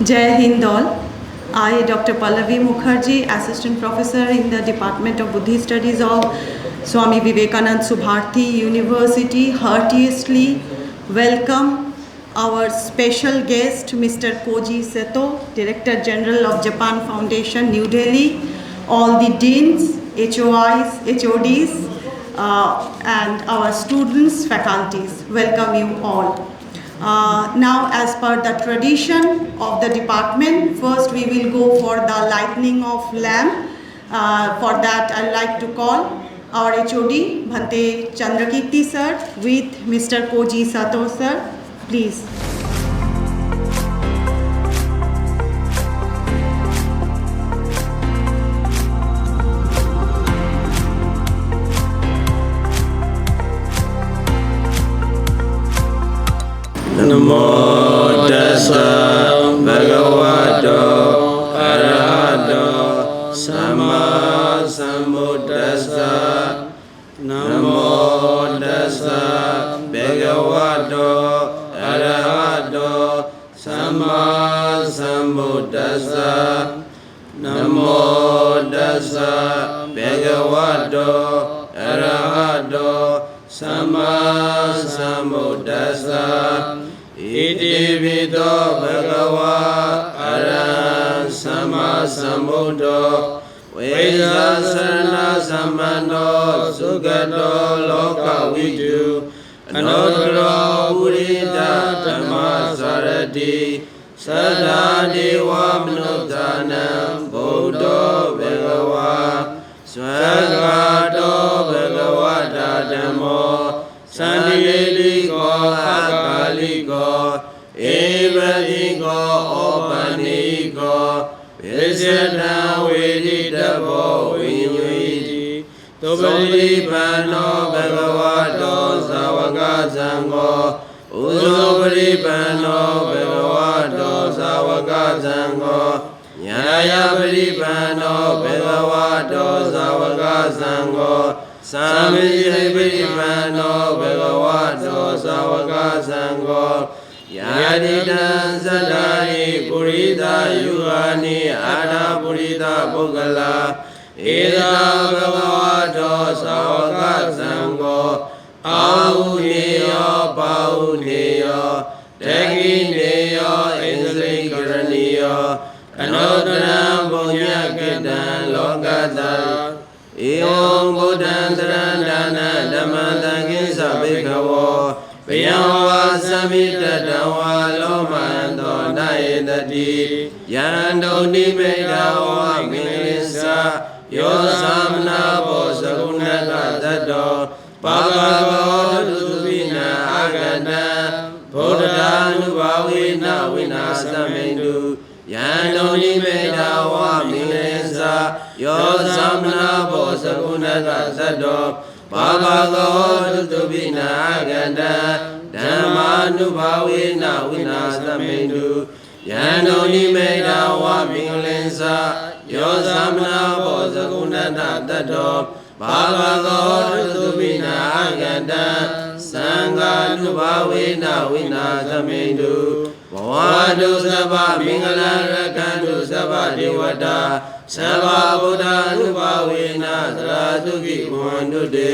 Jai Hind all. I, Dr. Pallavi Mukherjee, Assistant Professor in the Department of Buddhist Studies of Swami Vivekanand Subharti University, heartily welcome our special guest, Mr. Koji Seto, Director General of Japan Foundation, New Delhi, all the deans, HOIs, HODs, and our students, faculties. Welcome you all. Now, as per the tradition of the department, first we will go for the lighting of lamp. For that, I'd like to call our HOD, Bhante Chandrakirti sir, with Mr. Koji Sato sir. Please. Namo tassa bhagavato arahato samma sambuddhassa. Namo tassa bhagavato arahato samma sambuddhassa. Namo tassa bhagavato arahato samma sambuddhassa. Iti vido bhagava arahant samma sambuddho Veda sarana sammano sugato loka vidu Anuttaro purita dhamma sarati Sada deva manuttanam buddho bhagava Swagato bhagavata dhammo Sandiliko akaliko Evadiko opaniko Viseta veditabo vinyuiti Tupalipano bhagavato savaka sangho Usopalipano bhagavato savaka sangho Nyaya palipano bhagavato savaka sangho Samijai Puripano Bhagavato Savaka Sangho Yadidan Sadari Purita Yugani Ada Purita Bhagala Eda Bhagavato Savaka Sangho Ahuneyo Pahuneyo Tekineyo Insrikaraniyo Kanotaram Punyakitan Lokatan Eom Buddhan Sarandana Dhammatankin Sabhikavo Piyamva Samita Dhawa Lomanto Nayedati Yanto Nimedawa Minglisa Yosamna Bosagunaka Tato Pagavo Tutupina Agana Buddhanubhavina Vinasamendu Yanto Nimedawa Minglisa Yosamna Bosagunaka Tato Pagavo Tutupina Agana Dhammanubhavina Vinasamendu Yanto Nimedawa Minglisa Yosamna Bosagunaka Tato Bhagavato Tutupina Aganda Sangha Nubhavina Vinasamendu Bhavadu Sabha Mingala Rakandu Sabha Devata Sabha Buddha Nubhavina Saratuki Bhavantude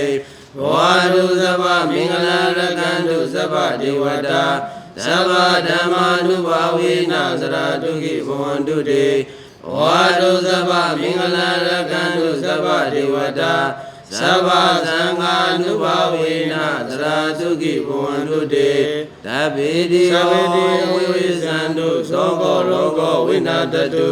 Bhavadu Sabha Mingala Rakandu Sabha Devata Sabha Dhamma Nubhavina Saratuki Bhavantude Bhavadu Sabha Mingala Rakandu Sabha Devata Sabha Sangha Nubhavina Saratuki Bhavantude Tabhidyo Visandu Soko Loko Vinatatu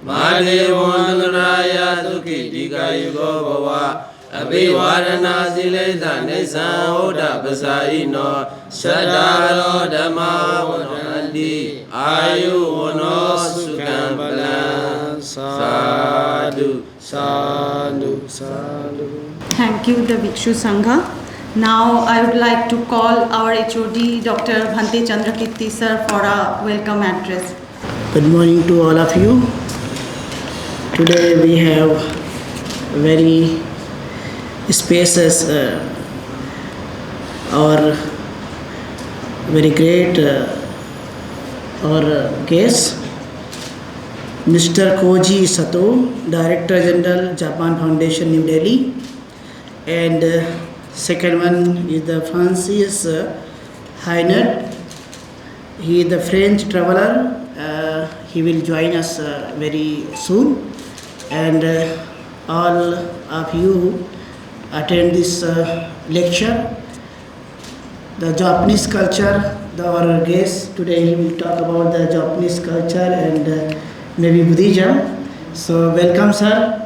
Made Vandraya Sukhi Tika Yugo Bhava Abhivadana Silesa Nisan Oda Pasarino Sadaro Dhamma Vanandi Ayu Vano Sukham Palam Sadhu Sadhu Sadhu. Thank you, the Bhikshu Sangha. Now I would like to call our HOD, Dr. Bhante Chandrakirti sir, for a welcome address. Good morning to all of you. Today we have very spacious or very great our guest, Mr. Koji Sato, Director General, Japan Foundation, New Delhi. And second one is the Francis Heiner. He is the French traveler. He will join us very soon. And all of you attend this lecture. The Japanese culture, our guest today will talk about the Japanese culture and maybe Buddhism. So welcome sir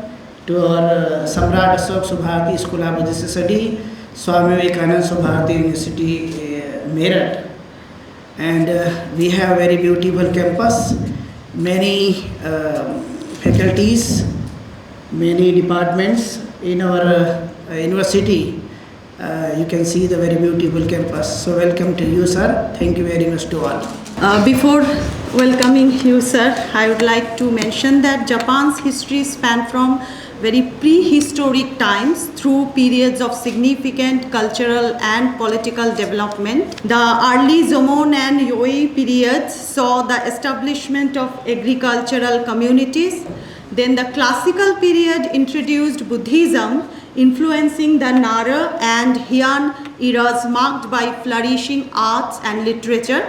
to our Samrat Ashok Subharti School of Buddhist Study, Swami Vivekanand Subharti University, Meerut. And we have very beautiful campus, many faculties, many departments in our university. You can see the very beautiful campus. So welcome to you sir. Thank you very much to all. Before welcoming you, sir, I would like to mention that Japan's history spans from very prehistoric times through periods of significant cultural and political development. The early Zomon and Yoi periods saw the establishment of agricultural communities. Then the classical period introduced Buddhism, influencing the Nara and Heian eras marked by flourishing arts and literature.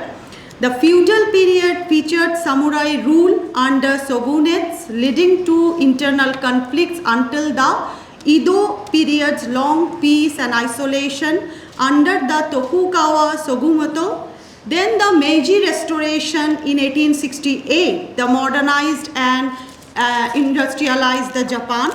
The feudal period featured samurai rule under shogunates, leading to internal conflicts until the Edo period's long peace and isolation under the Tokugawa shogunate. Then the Meiji Restoration in 1868, the modernized and industrialized the Japan.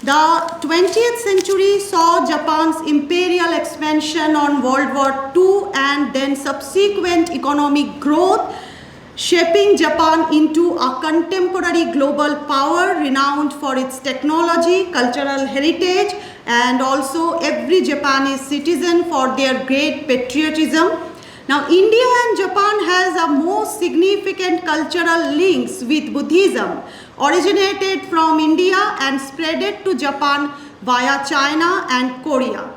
The 20th century saw Japan's imperial expansion on World War II and then subsequent economic growth, shaping Japan into a contemporary global power renowned for its technology, cultural heritage, and also every Japanese citizen for their great patriotism. Now, India and Japan has a most significant cultural links with Buddhism, originated from India and spreaded to Japan via China and Korea.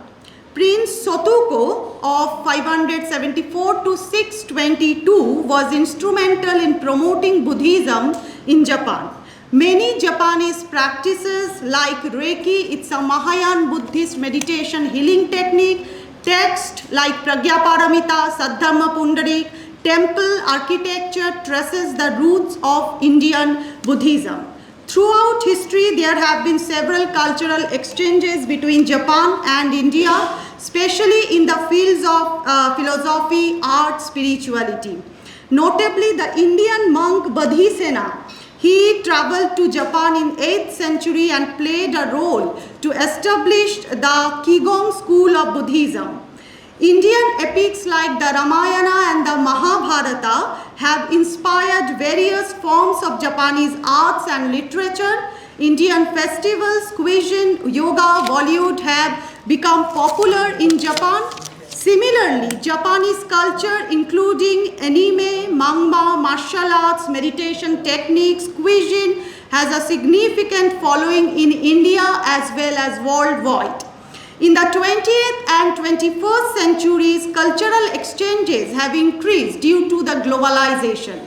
Prince Sotoku of 574 to 622 was instrumental in promoting Buddhism in Japan. Many Japanese practices like Reiki, it's a Mahayana Buddhist meditation healing technique, text like Pragyaparamita, Saddharma Pundarik, temple architecture traces the roots of Indian Buddhism. Throughout history, there have been several cultural exchanges between Japan and India, especially in the fields of philosophy, art, spirituality. Notably, the Indian monk Bodhisena, he traveled to Japan in 8th century and played a role to establish the Qigong school of Buddhism. Indian epics like the Ramayana and the Mahabharata have inspired various forms of Japanese arts and literature. Indian festivals, cuisine, yoga, Bollywood have become popular in Japan. Similarly, Japanese culture including anime, manga, martial arts, meditation techniques, cuisine has a significant following in India as well as worldwide. In the 20th and 21st centuries, cultural exchanges have increased due to the globalization.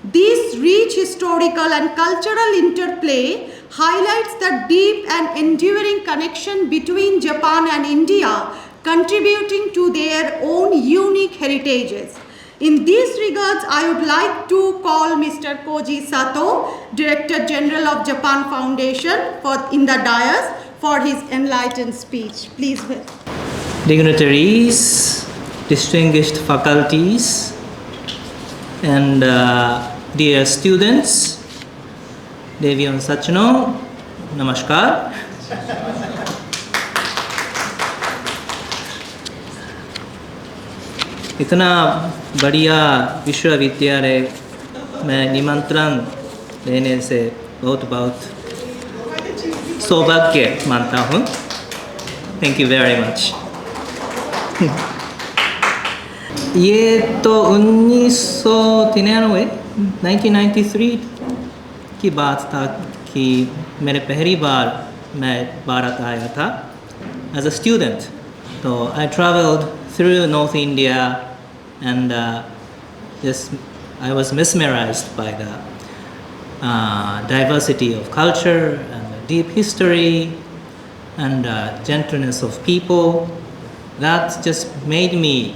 This rich historical and cultural interplay highlights the deep and enduring connection between Japan and India, contributing to their own unique heritages. In these regards, I would like to call Mr. Koji Sato, Director General of Japan Foundation, in the dais for his enlightened speech. Please. Dignitaries, distinguished faculties, and dear students, Devion Sachno, Namaskar. इतना बढ़िया विश्वविद्यालय में निमंत्रण देने से बहुत बहुत सौभाग्य मानता हूँ. Thank you very much. ये तो 1993 की बात था कि मेरे पहली बार मैं भारत आया था as a student. So I traveled through North India and I was mesmerized by the diversity of culture and deep history and gentleness of people. That just made me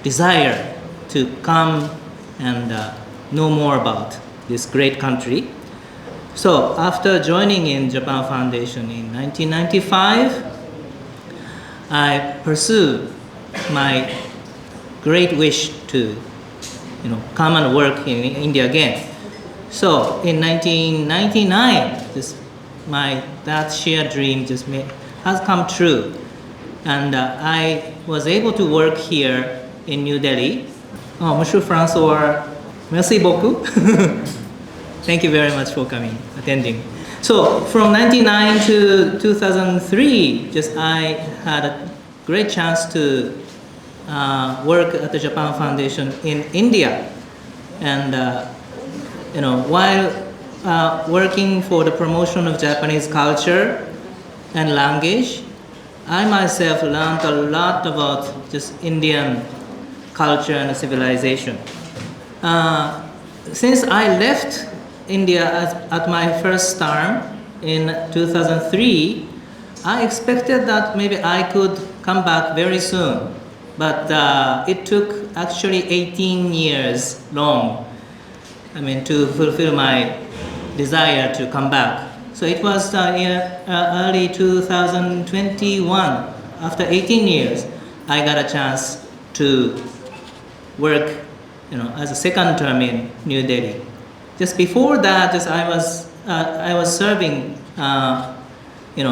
desire to come and know more about this great country. So after joining in Japan Foundation in 1995, I pursued my great wish to come and work in India again. So in 1999, that shared dream has come true. And I was able to work here in New Delhi. Oh, Monsieur François, merci beaucoup. Thank you very much for coming, attending. So from 1999 to 2003, I had a great chance to work at the Japan Foundation in India. And while working for the promotion of Japanese culture and language, I myself learned a lot about just Indian culture and civilization. Since I left India at my first term in 2003, I expected that maybe I could come back very soon. But it took actually 18 years long, to fulfill my desire to come back. So it was early 2021. After 18 years, I got a chance to work, as a second term in New Delhi. Just before that, I was serving, in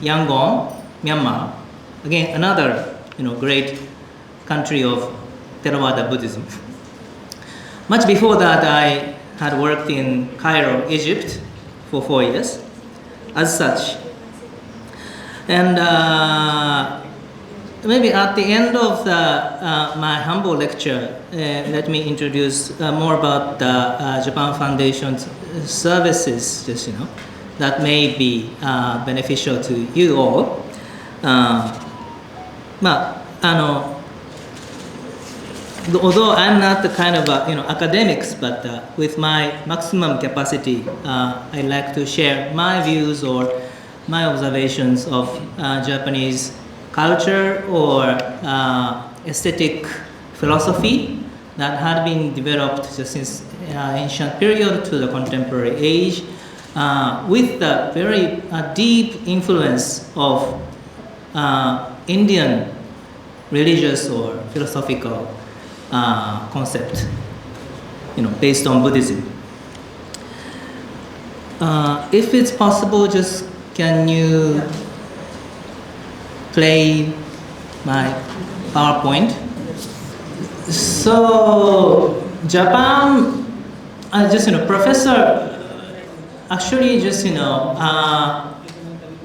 Yangon, Myanmar. Again, another, great country of Theravada Buddhism. Much before that, I had worked in Cairo, Egypt, for 4 years, as such. And maybe at the end of my humble lecture, let me introduce more about the Japan Foundation's services, that may be beneficial to you all. Although I'm not the kind of academics, but with my maximum capacity, I like to share my views or my observations of Japanese culture or aesthetic philosophy that had been developed just since ancient period to the contemporary age, with the very deep influence of Indian religious or philosophical concept, based on Buddhism. If it's possible, just can you play my PowerPoint? So Japan, Professor actually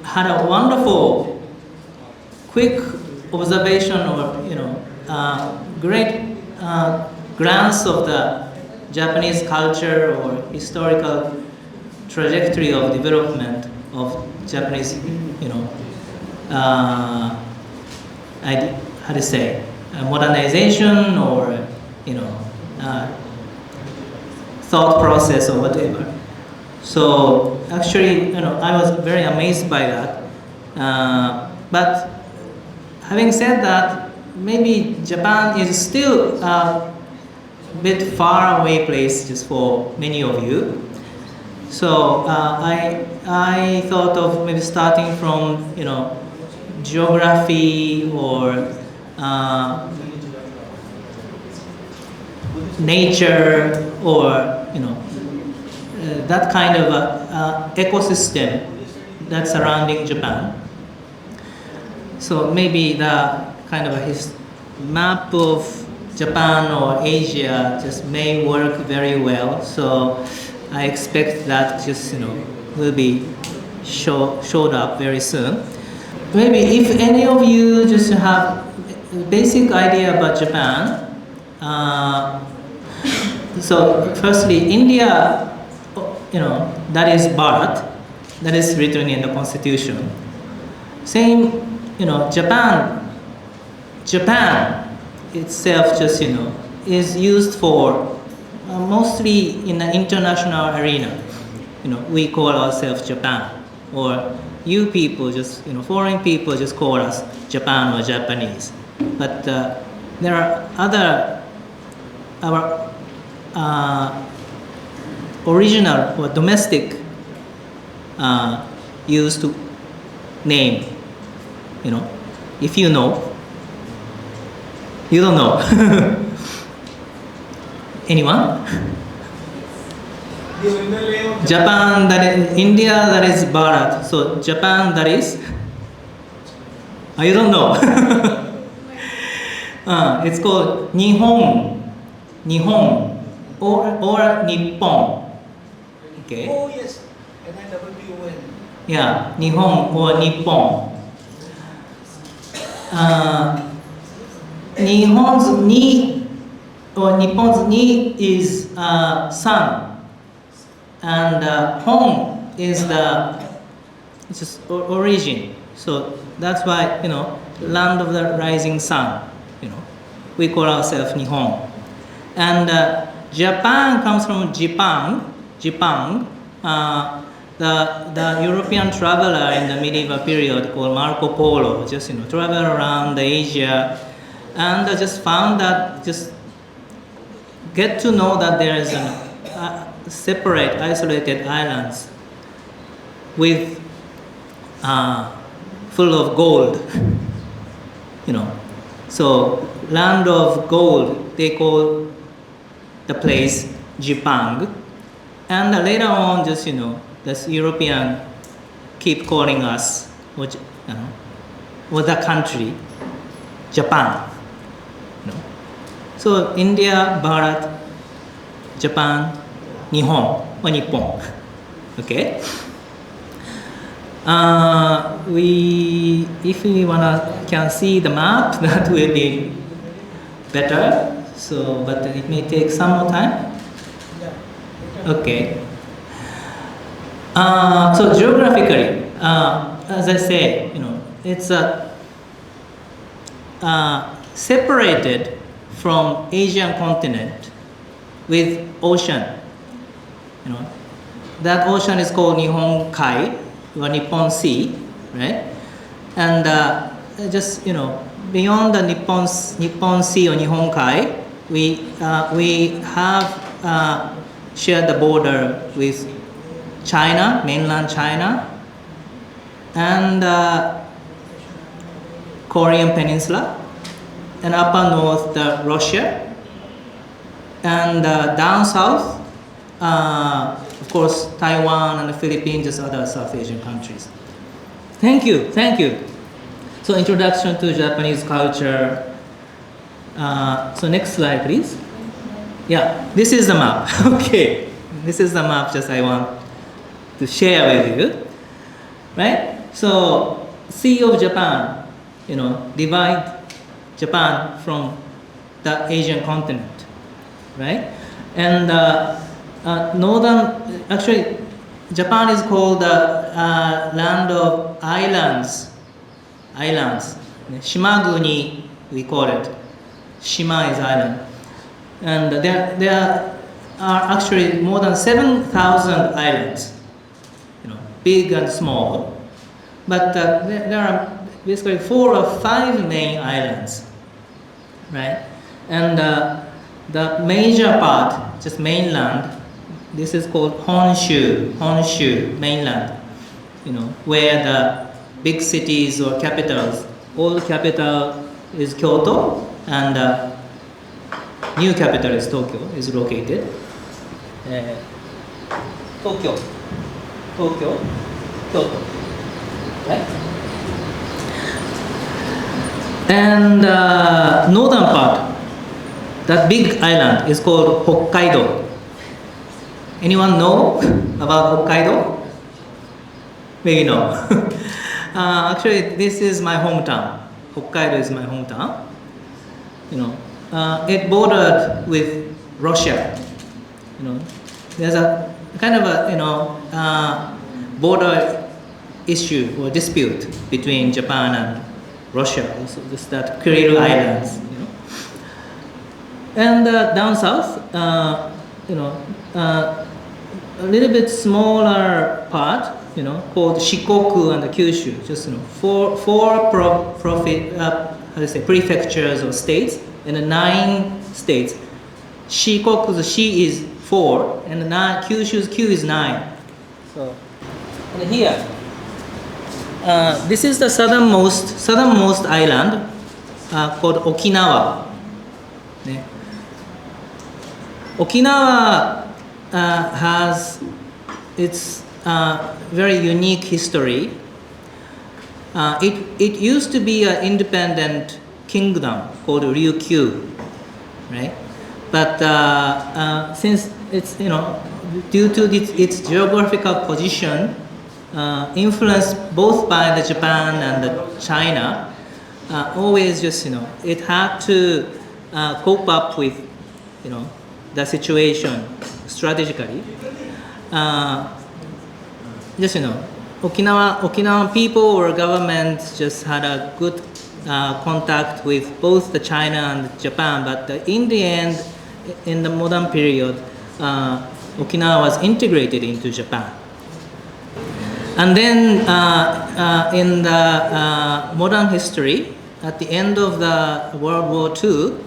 had a wonderful, quick observation or great glance of the Japanese culture or historical trajectory of development of Japanese, modernization or thought process or whatever. So actually, I was very amazed by that. But having said that, maybe Japan is still a bit far away place just for many of you. So I thought of maybe starting from geography or nature or that kind of ecosystem that's surrounding Japan. So maybe the kind of a map of Japan or Asia just may work very well. So I expect that will be showed up very soon. Maybe if any of you just have a basic idea about Japan. So firstly, India, that is Bharat, that is written in the constitution. Same, Japan itself just, is used for mostly in the international arena. We call ourselves Japan, or you people, just foreign people, just call us Japan or Japanese. But there are other our original or domestic used to name. If you know, you don't know. Anyone? Japan, that is India, that is Bharat. So Japan, that is. You don't know. It's called Nihon, or Nippon. Okay. Oh yes, NIWON. Yeah, Nihon or Nippon. Nihon's ni or Nippon's ni is sun, and hon is the just origin. So that's why land of the rising sun. We call ourselves Nihon, and Japan comes from Japan. The European traveler in the medieval period called Marco Polo just traveled around Asia, and just found that just get to know that there is separate, isolated islands with full of gold. So land of gold, they call the place Jipang, and later on, just this European keep calling us or the country Japan. So India, Bharat, Japan, Nihon or Nippon. Okay. If we can see the map, that will be better. So, but it may take some more time. Okay. So geographically, as I say, it's separated from Asian continent with ocean. That ocean is called Nihon Kai or Nippon Sea, right? And just beyond the Nippon Sea or Nihon Kai, we have shared the border with China, mainland China, and Korean Peninsula, and upper north the Russia, and down south, of course, Taiwan and the Philippines, just other South Asian countries. Thank you. So introduction to Japanese culture. So next slide, please. Yeah, this is the map. Okay, this is the map just I want to share with you, right? So Sea of Japan, divide Japan from the Asian continent, right? And actually Japan is called the land of islands. Shimaguni, we call it. Shima is island. And there are actually more than 7,000 islands, big and small. But there are basically 4 or 5 main islands, right? And the major part, just mainland, this is called Honshu, mainland, where the big cities or capitals, old capital is Kyoto, and new capital is Tokyo, is located. Tokyo, Kyoto, right? And northern part, that big island is called Hokkaido. Anyone know about Hokkaido? Maybe no. Actually, this is my hometown. Hokkaido is my hometown. It bordered with Russia. There's a kind of a border issue or dispute between Japan and Russia. So just that Kuril Islands. And down south, a little bit smaller part, called Shikoku and Kyushu, just prefectures or states, and 9 states. Shikoku's Shi is 4, and Kyushu's Q is 9. So, and here, this is the southernmost island called Okinawa. Okinawa has its very unique history. It used to be an independent kingdom called Ryukyu, right? But since it's due to its geographical position, influenced both by the Japan and the China, always just it had to cope up with the situation strategically. Okinawan people or government just had a good contact with both the China and Japan, but in the end, in the modern period, Okinawa was integrated into Japan. And then in the modern history, at the end of the World War II,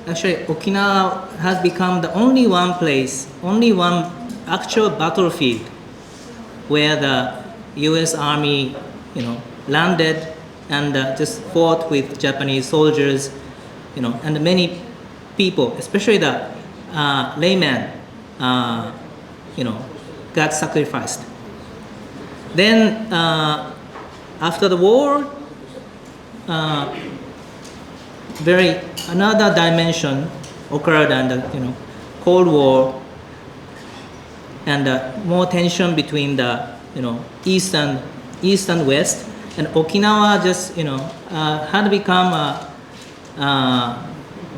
actually Okinawa has become the only one actual battlefield where the US Army, landed and just fought with Japanese soldiers, and many people, especially the laymen, got sacrificed. Then after the war, another dimension occurred, and Cold War, and more tension between the east and west, and Okinawa just had become a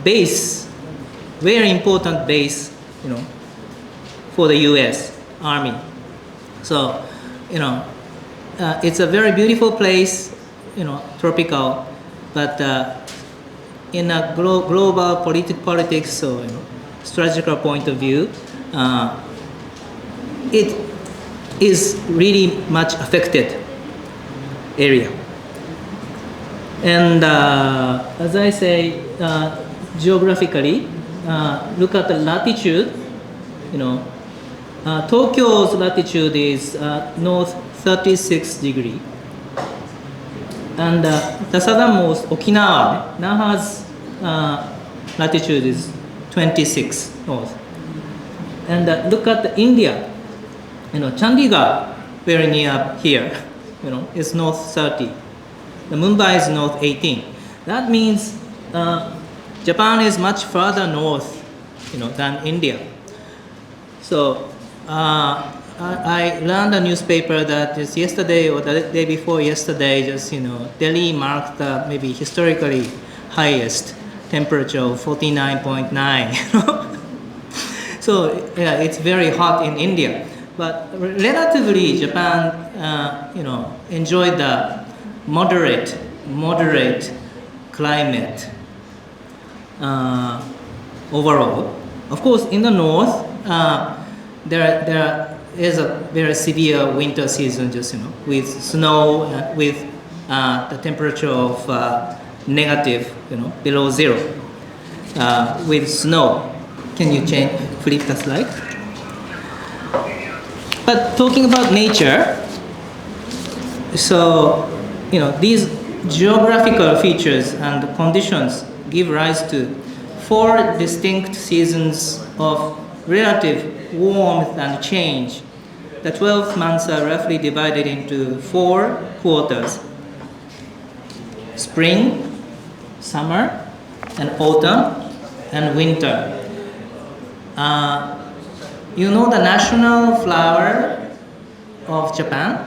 base, very important base, for the U.S. Army. So it's a very beautiful place, tropical, but in a global politics or strategical point of view, it is really much affected area. And as I say, geographically, look at the latitude. Tokyo's latitude is north 36 degree, and the southernmost Okinawa, Naha's latitude is 26 north. And look at India. Chandigarh, very near here, is north 30. The Mumbai is north 18. That means Japan is much further north, than India. So I learned a newspaper that just yesterday or the day before yesterday, Delhi marked the maybe historically highest temperature of 49.9. So yeah, it's very hot in India. But relatively, Japan, enjoyed the moderate climate overall. Of course, in the north, there is a very severe winter season, with snow, with the temperature of negative, below 0, with snow. Can you flip the slide? But talking about nature, so these geographical features and conditions give rise to 4 distinct seasons of relative warmth and change. The 12 months are roughly divided into 4 quarters: spring, summer, and autumn, and winter. The national flower of Japan?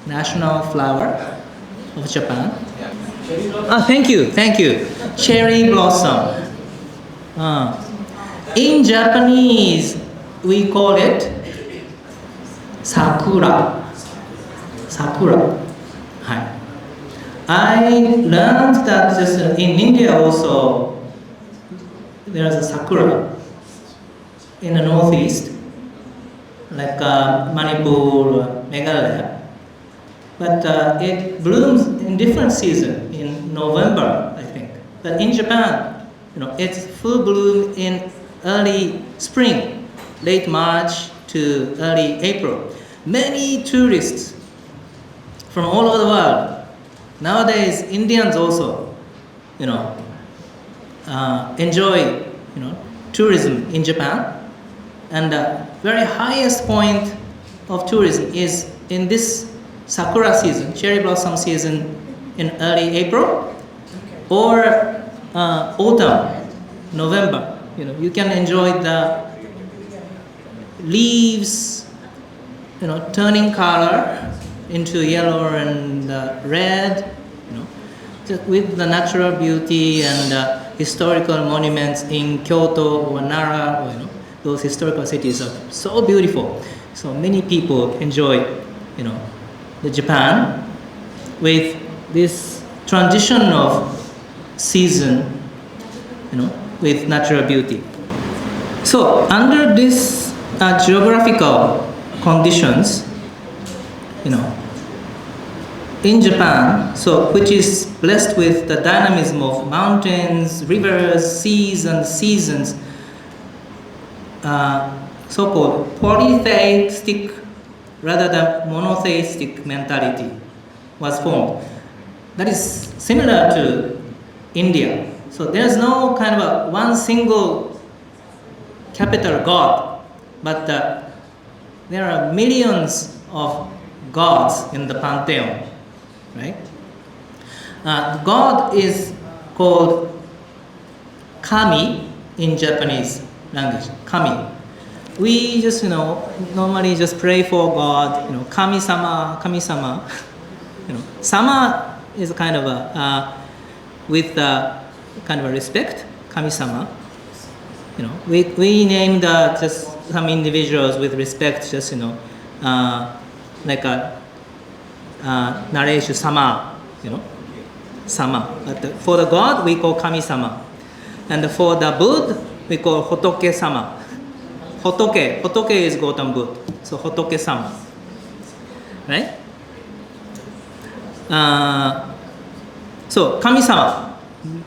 National flower of Japan? Thank you. Cherry blossom. In Japanese, we call it sakura. I learned that just in India also, there is a sakura. in the northeast, like Manipur or Meghalaya. But it blooms in different season, in November, I think. But in Japan, it's full bloom in early spring, late March to early April. Many tourists from all over the world. Nowadays, Indians also, enjoy, tourism in Japan. And the very highest point of tourism is in this sakura season, cherry blossom season in early April or autumn, November. You can enjoy the leaves, turning color into yellow and red, just with the natural beauty and historical monuments in Kyoto or Nara, or, those historical cities are so beautiful. So many people enjoy, the Japan with this transition of season, with natural beauty. So under this geographical conditions, in Japan, which is blessed with the dynamism of mountains, rivers, seas, and seasons, so-called polytheistic rather than monotheistic mentality was formed. That is similar to India. So there's no kind of one single capital God, but there are millions of gods in the pantheon, right? God is called Kami in Japanese language, Kami. We just, normally just pray for God, Kami-sama, Kami-sama. Sama is kind of with kind of a respect, Kami-sama. We named just some individuals with respect, just, like a Nareshu Sama, Sama. But for the God, we call Kami-sama. And for the Buddha, we call Hotoke-sama. Hotoke is Gautam Buddha. So Hotoke-sama. Right? So Kami-sama.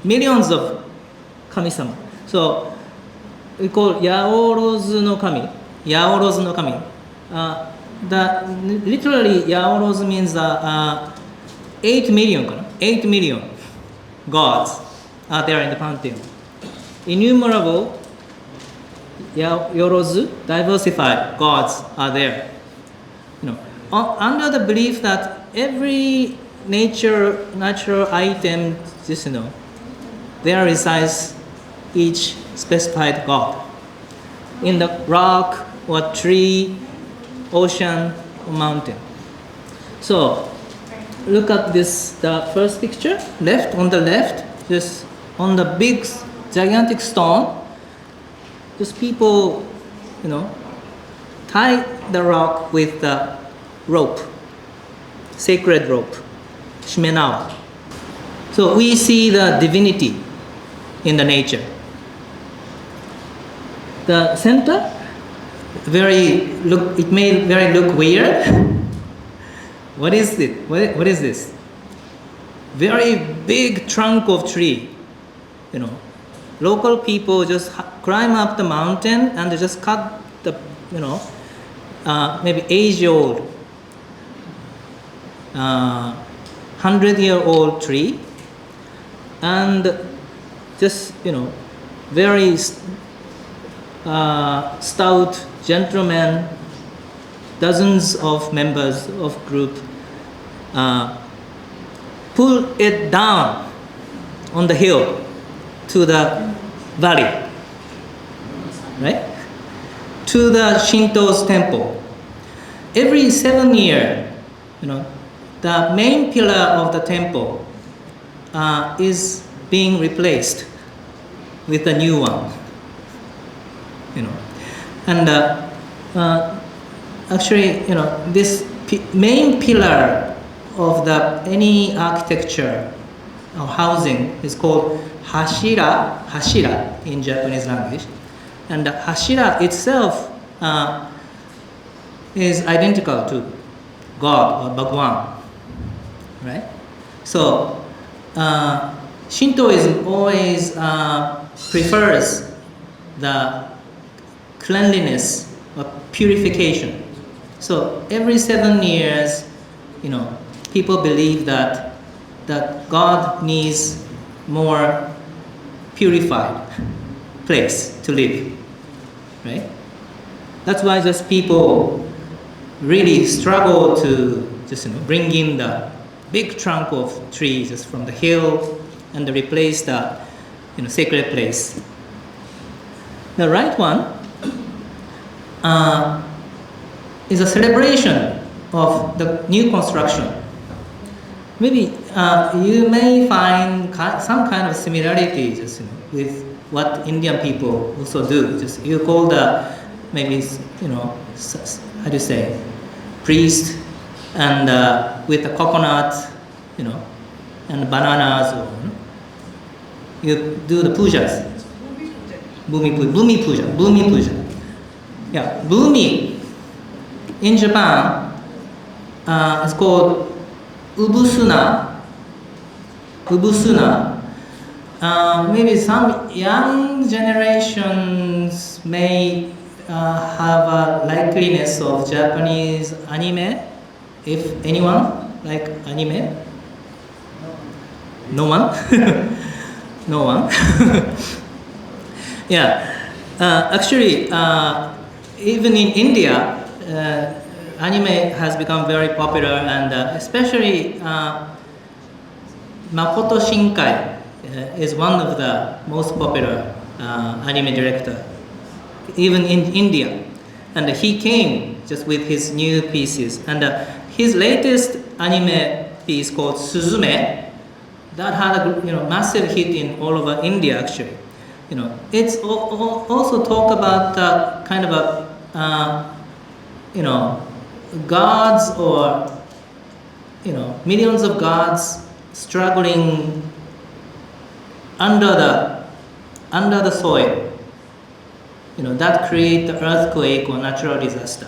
Millions of Kami-sama. So we call Yaorozu no Kami. Yaorozu no Kami. Literally, Yaorozu means 8 million. 8 million gods are there in the pantheon. Innumerable Yorozu, diversified gods are there. Under the belief that every natural item, just there resides each specified god. In the rock or tree, ocean or mountain. So look at this, the first picture, on the left, just on the big gigantic stone, just people, tie the rock with the rope, sacred rope, shimenawa. So we see the divinity in the nature. The center, it may very look weird. What is it? What is this? Very big trunk of tree. Local people just climb up the mountain and they just cut the, maybe age-old, 100-year-old tree, and just, very stout gentlemen, dozens of members of group, pull it down on the hill to the valley, right? To the Shinto's temple. Every 7 years, the main pillar of the temple is being replaced with a new one. And actually, this main pillar of any architecture or housing is called hashira in Japanese language. And the hashira itself is identical to God or Bhagwan, right? So Shintoism always prefers the cleanliness or purification. So every 7 years, people believe that God needs more purified place to live, right? That's why just people really struggle to just bring in the big trunk of trees just from the hill and replace the sacred place. The right one is a celebration of the new construction. Maybe you may find some kind of similarity just with what Indian people also do. Just you call the maybe how do you say, priest and with a coconut, and bananas. You do the pujas. Bhumi puja. Yeah, Bhumi in Japan is called Ubusuna. Maybe some young generations may have a likeliness of Japanese anime. If anyone like anime? No one? No one? Yeah. Actually, even in India, anime has become very popular, and especially Makoto Shinkai is one of the most popular anime director, even in India. And he came just with his new pieces. And his latest anime piece called Suzume, that had a massive hit in all over India actually. It's also talk about kind of a gods or millions of gods struggling under the soil, that create the earthquake or natural disaster.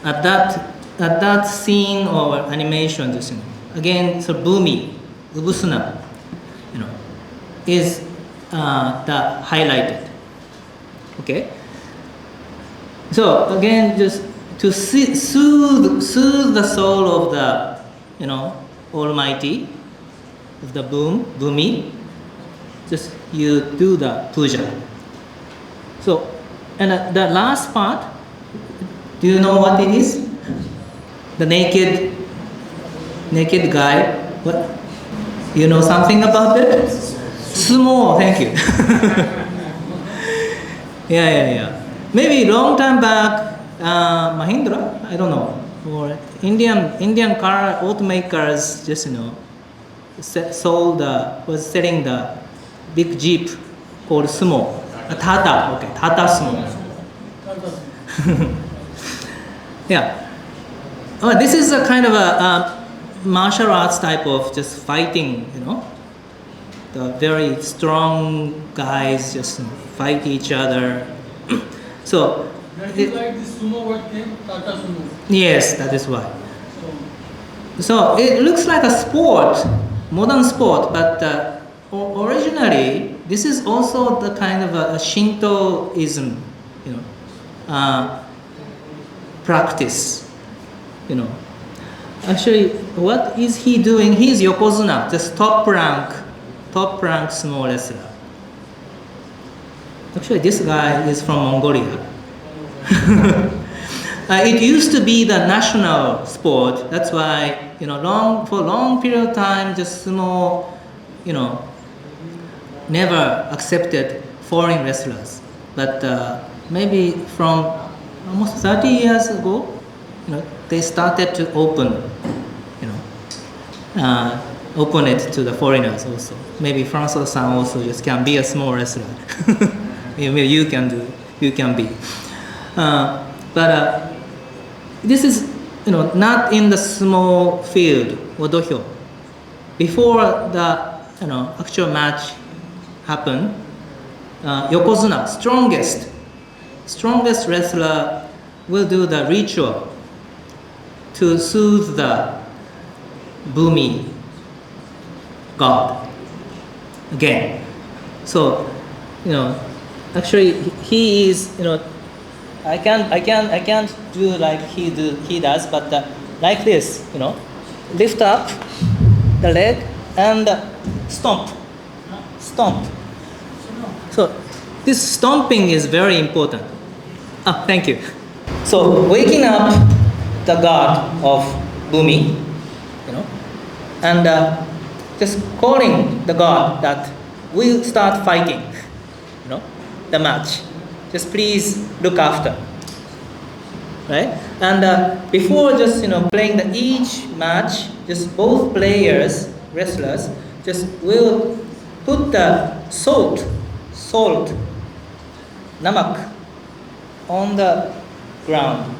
At that scene or animation, just again, so Bhumi, Ubusuna, is the highlighted. Okay. So again, just to soothe the soul of the Almighty, of the Bhumi, just you do the puja. So, and the last part, do you know what it is? The naked guy. What? You know something about it? Sumo. Thank you. Yeah. Maybe long time back, Mahindra, I don't know, or Indian car automakers just was selling the big Jeep called Sumo, Tata Sumo. Yeah. This is a kind of a martial arts type of just fighting, the very strong guys just fight each other. So that is like the sumo what came, Tata Sumo. Yes, that is why. So it looks like a sport, modern sport, but originally this is also the kind of a Shintoism, practice. Actually, what is he doing? He's yokozuna, just top rank sumo wrestler. Actually, this guy is from Mongolia. It used to be the national sport. That's why, for a long period of time, just sumo, never accepted foreign wrestlers. But maybe from almost 30 years ago, they started to open it to the foreigners also. Maybe Francois-san also just can be a small wrestler. Maybe you can be. But this is, not in the sumo field or dohyo. Before the, actual match happened, yokozuna, strongest wrestler will do the ritual to soothe the Bhumi god again. So, actually he is, I can't do like he does, but like this, lift up the leg and stomp. So this stomping is very important. Thank you. So waking up the god of Bhumi, and just calling the god that we'll start fighting, the match. Just please look after, right? And before just playing each match, just both wrestlers, just will put the salt, namak, on the ground.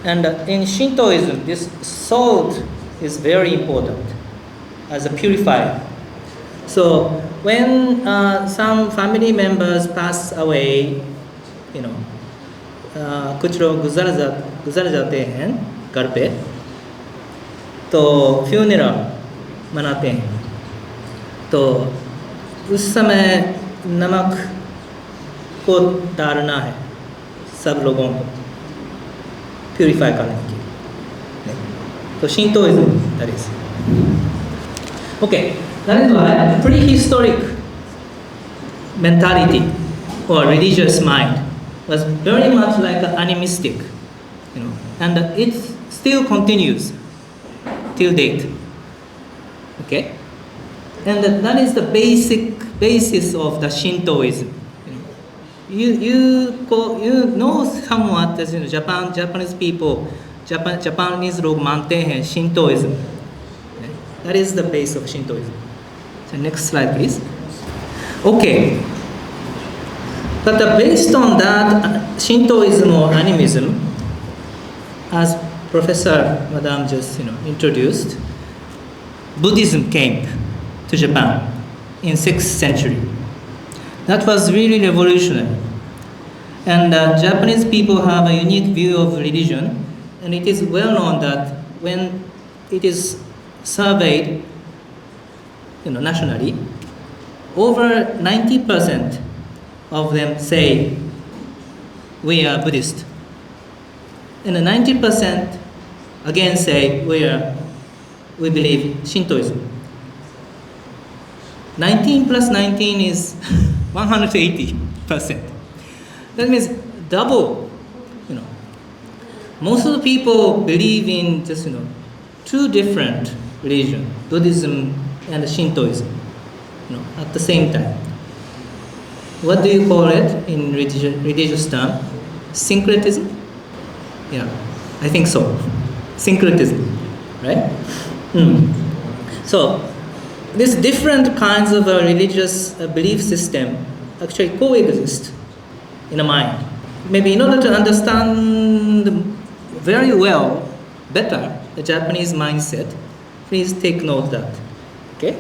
And in Shintoism, this salt is very important as a purifier. So when some family members pass away, कुछ लोग गुजर जाते हैं घर पे, तो funeral मनाते हैं, तो उस समय नमक को डालना है सब लोगों को प्यूरिफाई करने के लिए. तो Shintoism, that is. Okay, that is why prehistoric mentality or religious mind was very much like animistic, and it still continues till date. Okay, and that is the basis of the Shintoism. You know somewhat as Japanese people, Japanese लोग मानते हैं Shintoism. That is the base of Shintoism. So next slide, please. Okay. But based on that Shintoism or animism, as Professor Madame just introduced, Buddhism came to Japan in 6th century. That was really revolutionary. And Japanese people have a unique view of religion, and it is well known that when it is surveyed nationally, over 90% of them say we are Buddhist, and 90% again say we believe Shintoism. 19 plus 19 is 180%. That means double. Most of the people believe in just two different religions, Buddhism and Shintoism, at the same time. What do you call it in religious term? Syncretism? Yeah, I think so. Syncretism, right? So, these different kinds of religious belief system actually coexist in a mind. Maybe in order to understand very well, better, the Japanese mindset, please take note of that. Okay?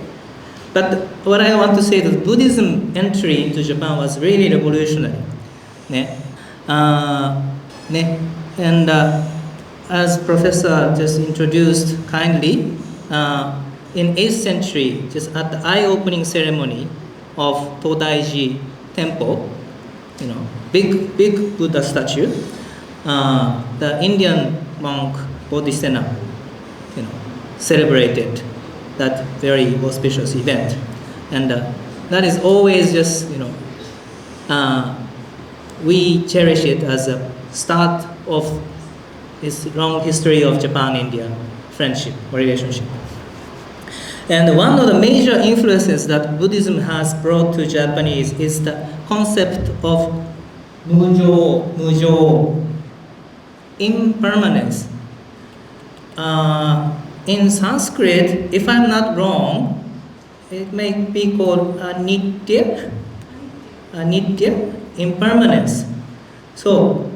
But what I want to say is that Buddhism entry into Japan was really revolutionary. And as Professor just introduced kindly, in 8th century, just at the eye-opening ceremony of Todaiji Temple, big Buddha statue, the Indian monk Bodhisattva, celebrated that very auspicious event, and that is always just we cherish it as a start of this long history of Japan-India friendship or relationship. And one of the major influences that Buddhism has brought to Japanese is the concept of mujo, impermanence. In Sanskrit, if I'm not wrong, it may be called anitya, impermanence. So,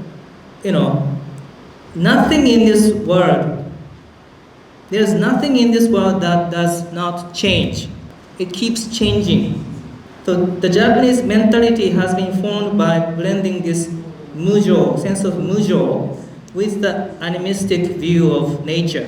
nothing in this world, there's nothing in this world that does not change. It keeps changing. So the Japanese mentality has been formed by blending this mujo, sense of mujo, with the animistic view of nature.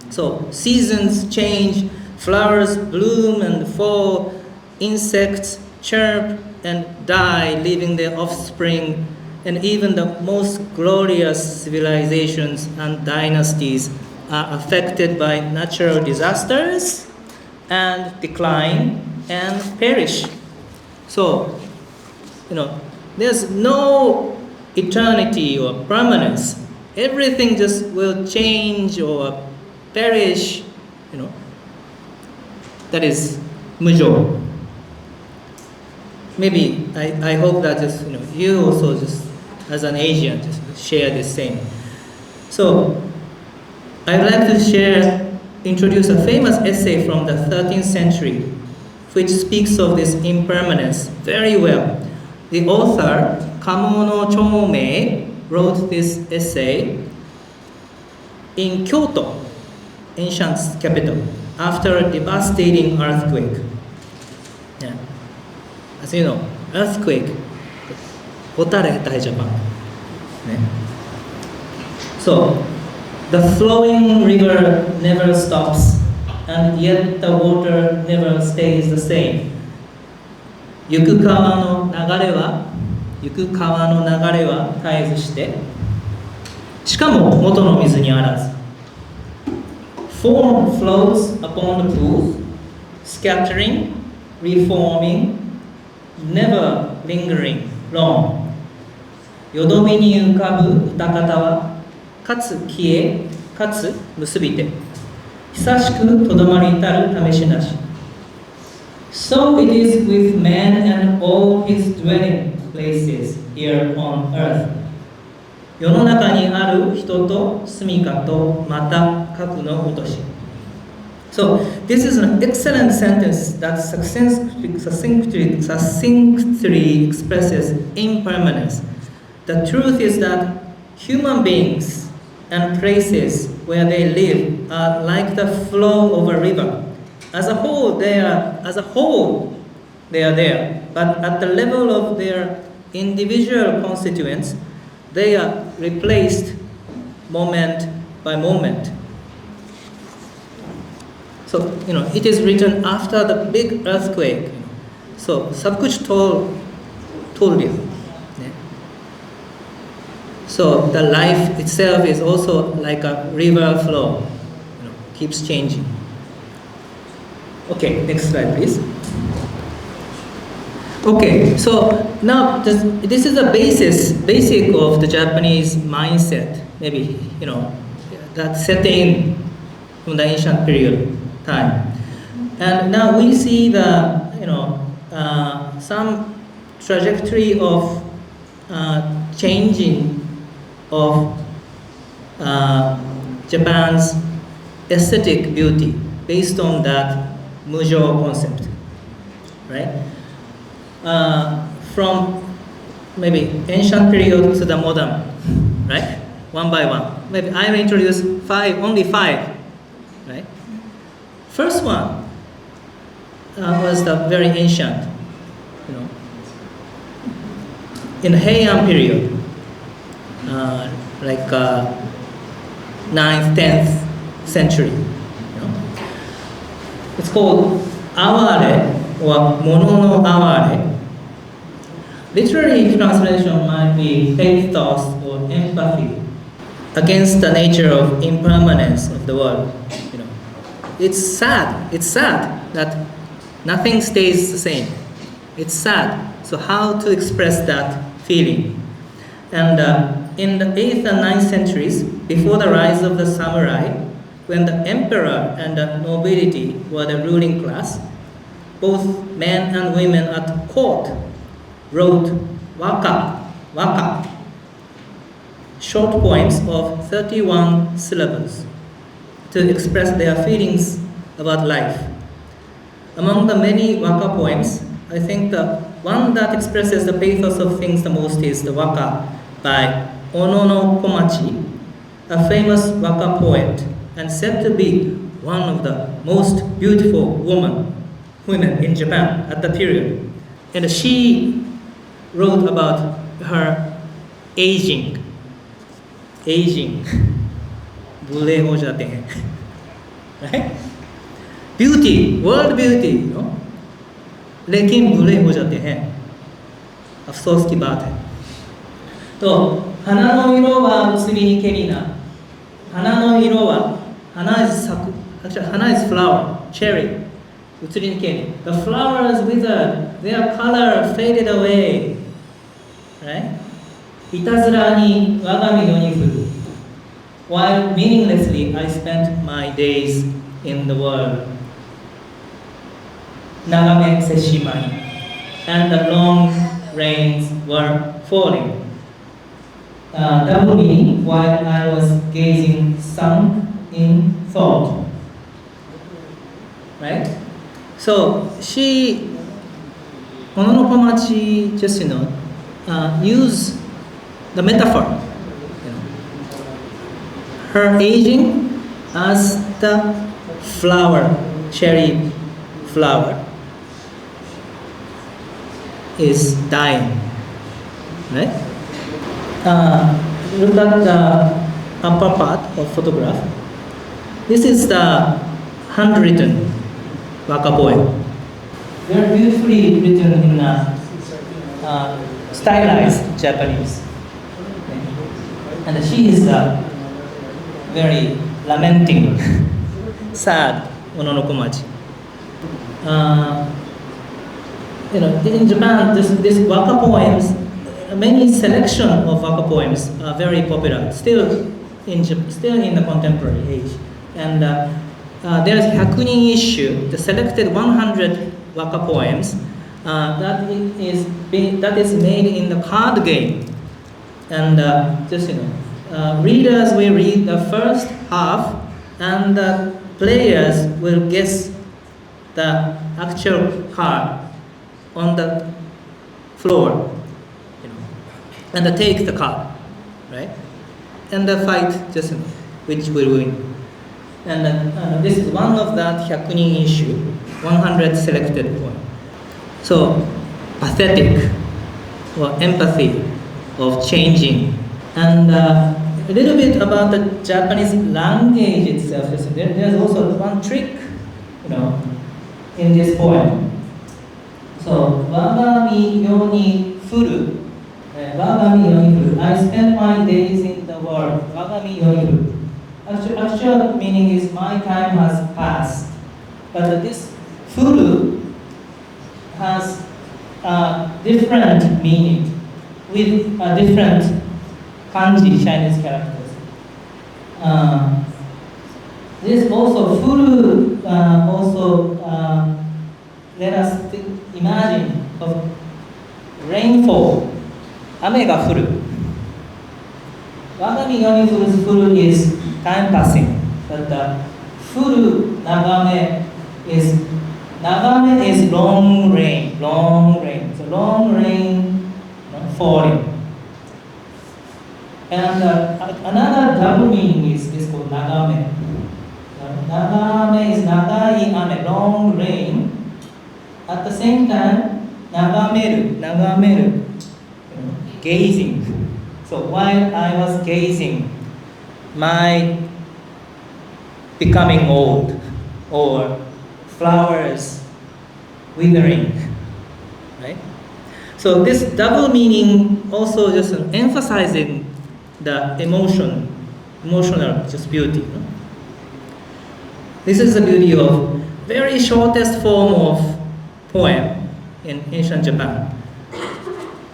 So seasons change, flowers bloom and fall, insects chirp and die, leaving their offspring, and even the most glorious civilizations and dynasties are affected by natural disasters and decline and perish. So, there's no eternity or permanence. Everything just will change or perish, That is mujo. Maybe I hope that just, you also just, as an Asian, just share the same. So, I'd like to introduce a famous essay from the 13th century, which speaks of this impermanence very well. The author, Kamono Chomei, wrote this essay in Kyoto, ancient capital, after a devastating earthquake. Yeah. As you know, earthquake, hotare tai Japan. So, the flowing river never stops, and yet the water never stays the same. 行く川の流れは絶えずして、しかも元の水にあらず。Form floats upon the pools, scattering, reforming, never lingering long. よどみに浮かぶ歌方は、かつ消え、かつ結びて、久しくとどまり至る試しなし。So it is with man and all his dwelling places here on earth. 世の中にある人と住処とまた核の落とし。So this is an excellent sentence that succinctly expresses impermanence. The truth is that human beings and places where they live are like the flow of a river. As a whole, they are there, but at the level of their individual constituents, they are replaced moment by moment. So, it is written after the big earthquake. So, सब कुछ told दिया. So, the life itself is also like a river flow, keeps changing. Okay, next slide, please. Okay, so now this is the basic of the Japanese mindset. Maybe that setting from the ancient period time, and now we see the some trajectory of changing of Japan's aesthetic beauty based on that mujo concept, right? From maybe ancient period to the modern, right? One by one. Maybe I will introduce only five, right? First one was the very ancient, in the Heian period, like 9th, 10th century. It's called aware or mono no aware. Literary translation might be pathos or empathy against the nature of impermanence of the world. It's sad that nothing stays the same. It's sad. So how to express that feeling? And in the 8th and 9th centuries, before the rise of the samurai, when the emperor and the nobility were the ruling class, both men and women at court wrote waka, short poems of 31 syllables to express their feelings about life. Among the many waka poems, I think the one that expresses the pathos of things the most is the waka by Ono Komachi, a famous waka poet and said to be one of the most beautiful women in Japan at the period. And she wrote about her aging. बूढ़े हो जाते हैं, right? Beauty, world beauty, you know? लेकिन बूढ़े हो जाते हैं, अफसोस की बात है. तो花の色は移りにけりな。花の色は、花 is 咲く。Actually, 花 is flower, cherry. 移りにけり。The flowers withered, their color faded away. Right? いたずらに我が身のに降る。While meaninglessly I spent my days in the world. 眺めせしまい。And the long rains were falling. Double meaning, while I was gazing sunk in thought. Right? So she, この小町 just use the metaphor. Her aging as the flower, cherry flower, is dying. Right? Look at the upper part of photograph. This is the handwritten waka poem. Very beautifully written in stylized Japanese. Okay. And she is very lamenting, sad ononokomachi. In Japan, this waka poems, many selection of waka poems are very popular, still in the contemporary age. And there is Hyakunin issue, the selected 100 waka poems that is made in the card game. And readers will read the first half, and the players will guess the actual card on the floor, and take the card, right? And the fight which will win. And this is one of that Hyakunin issue, 100 selected poems. So pathetic or empathy of changing. And a little bit about the Japanese language itself. There's also one trick, in this poem. So, wagami yoni furu. Wagami yoni furu. I spent my days in the world. Wagami yoni furu. Actual meaning is my time has passed. But this furu has a different meaning with a different kanji Chinese characters. This also furu let us imagine of rainfall. Ame ga furu. Wagami yoni furu's furu is time passing, but the furu nagame is long rain. So long rain falling. And another double meaning is called nagame. Nagame is nagai ame, long rain. At the same time, nagameru, gazing. So while I was gazing, my becoming old, or flowers withering, right? So this double meaning also just emphasizing the emotional just beauty. This is the beauty of very shortest form of poem in ancient Japan.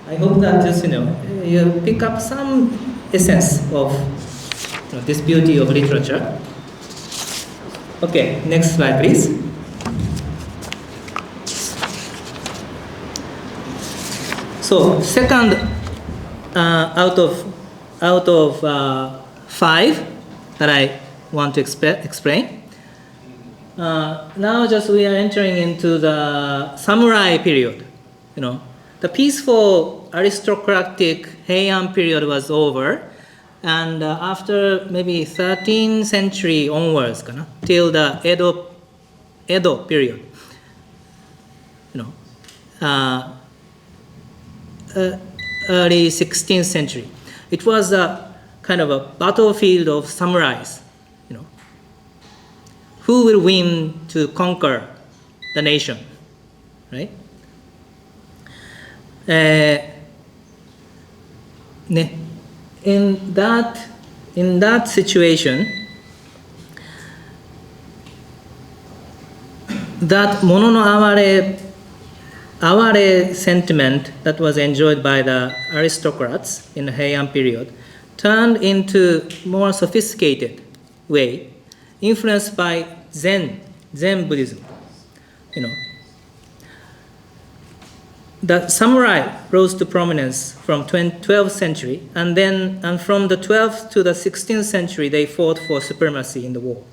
I hope that just you pick up some essence of this beauty of literature. Okay, next slide, please. So second out of 5 that I want to explain. Now just we are entering into the samurai period. The peaceful aristocratic Heian period was over, and after maybe 13th century onwards, till the Edo period, early 16th century. It was a kind of a battlefield of samurais, who will win to conquer the nation, right? In that situation, that mono no aware sentiment that was enjoyed by the aristocrats in the Heian period turned into more sophisticated way, influenced by Zen Buddhism. The samurai rose to prominence from 12th century, and from the 12th to the 16th century, they fought for supremacy in the war.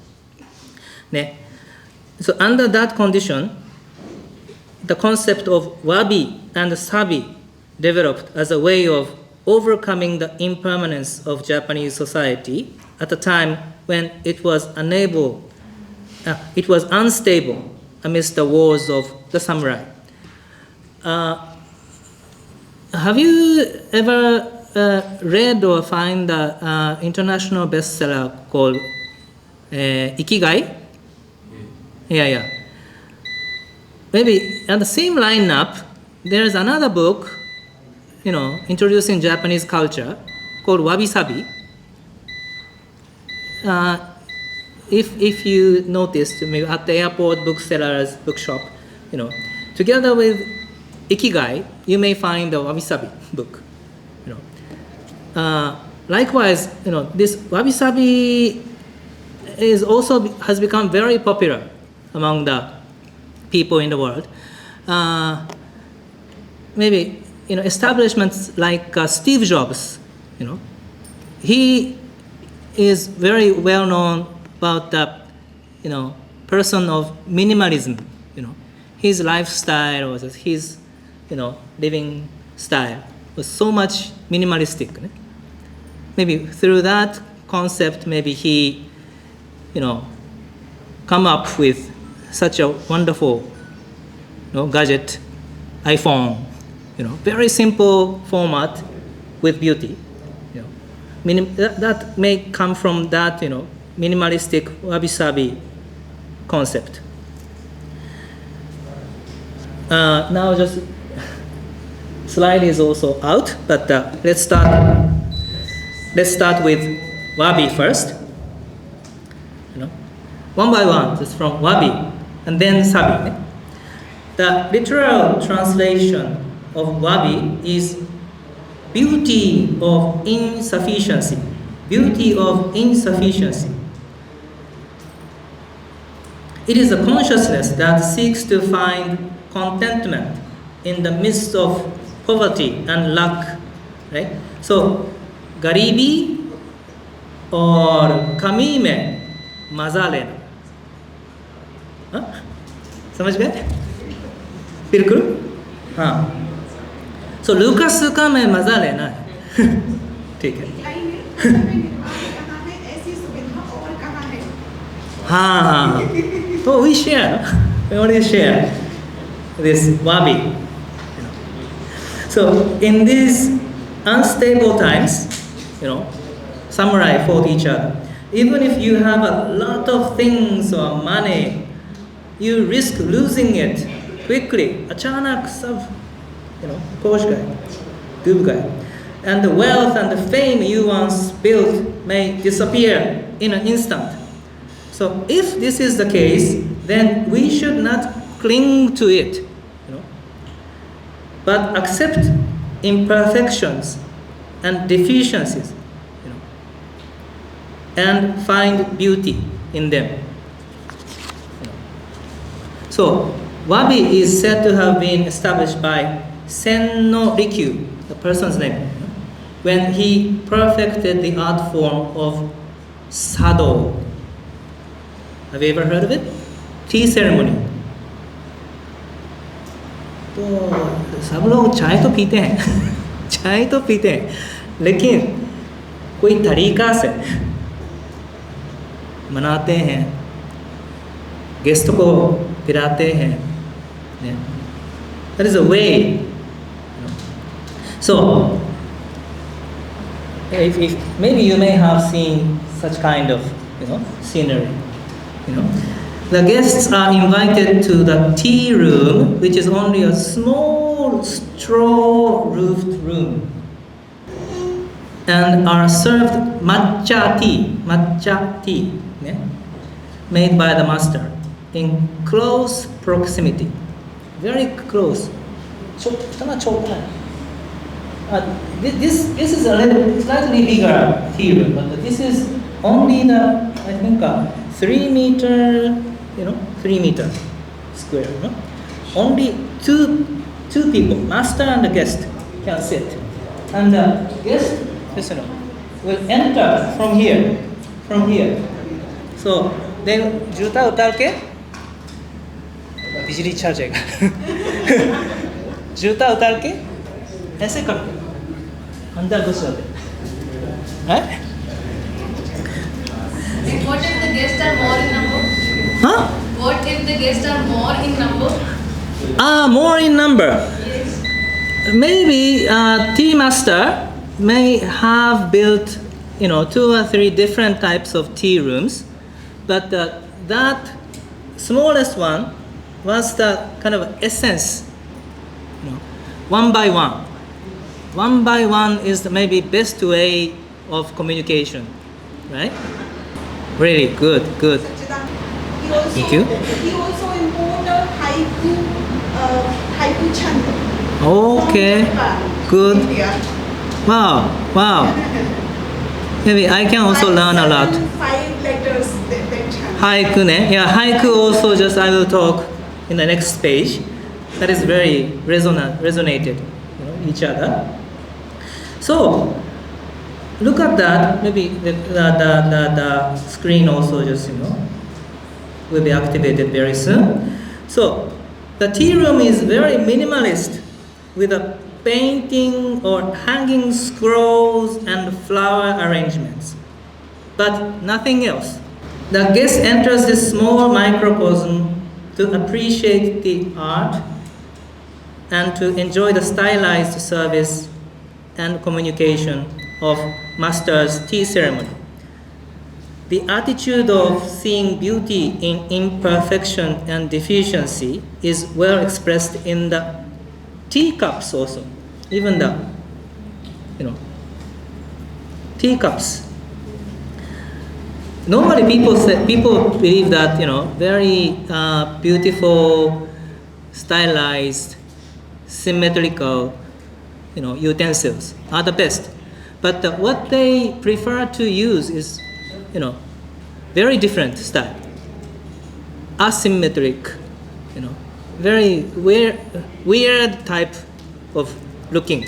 So under that condition, the concept of wabi and sabi developed as a way of overcoming the impermanence of Japanese society at a time when it was unstable amidst the wars of the samurai. Have you ever read or find the international bestseller called Ikigai? Yeah. Maybe at the same lineup, there is another book, introducing Japanese culture called Wabi Sabi. If you noticed, maybe at the airport bookseller's bookshop, together with Ikigai, you may find the Wabi Sabi book. Likewise, this Wabi Sabi has become very popular among the people in the world. Maybe establishments like Steve Jobs, he is very well known about the person of minimalism. His lifestyle or his living style was so much minimalistic. Maybe through that concept, maybe he come up with such a wonderful gadget, iPhone, very simple format with beauty. That may come from that minimalistic wabi-sabi concept. Now just slide is also out, but let's start with wabi first. One by one, just from wabi and then sabi. The literal translation of wabi is beauty of insufficiency. Beauty of insufficiency. It is a consciousness that seeks to find contentment in the midst of poverty and lack, right? So, garibi or kami mein maza lena. समझ गए? फिर करो? हाँ. So Lucas का मैं मजा लेना है. ठीक है. हाँ. So we only share this wabi. So in these unstable times, samurai fought each other. Even if you have a lot of things or money, you risk losing it quickly. Achanak sab, posh guy, good guy. And the wealth and the fame you once built may disappear in an instant. So if this is the case, then we should not cling to it, but accept imperfections and deficiencies, and find beauty in them. So, wabi is said to have been established by Senno Rikyu, the person's name, when he perfected the art form of sado. Have you ever heard of it? Tea ceremony. तो सब लोग चाय तो पीते हैं चाय तो पीते हैं लेकिन कोई तरीका से मनाते हैं गेस्ट को पिलाते हैं. That is a way. So, if maybe you may have seen such kind of scenery. The guests are invited to the tea room, which is only a small straw-roofed room, and are served matcha tea, yeah, made by the master in close proximity, very close. This is a little slightly bigger tea room, but this is only the 3 meter, 3 meter square. Only two people, master and the guest, can sit, and the guest, will enter from here. So they जूता उतार के बिजली छा जाएगा जूता उतार के ऐसे कर अंदर घुस जाते हैं What if the guests are more in number? Huh? What if the guests are more in number? More in number. Yes. Maybe tea master may have built 2 or 3 different types of tea rooms, but that smallest one was the kind of essence. One by one is the maybe best way of communication, right? Really good. Thank you. He also imported haiku chant. Okay, good. Wow. Maybe I can also learn a lot. 5 letters that chant. Haiku, haiku also just I will talk in the next page. That is very resonated, each other. So look at that. Maybe the screen also just will be activated very soon. So the tea room is very minimalist, with a painting or hanging scrolls and flower arrangements, but nothing else. The guest enters this small microcosm to appreciate the art and to enjoy the stylized service and communication of master's tea ceremony. The attitude of seeing beauty in imperfection and deficiency is well expressed in the teacups also. Even the teacups. Normally people believe that very beautiful, stylized, symmetrical utensils are the best, but what they prefer to use is very different style, asymmetric, very weird type of looking,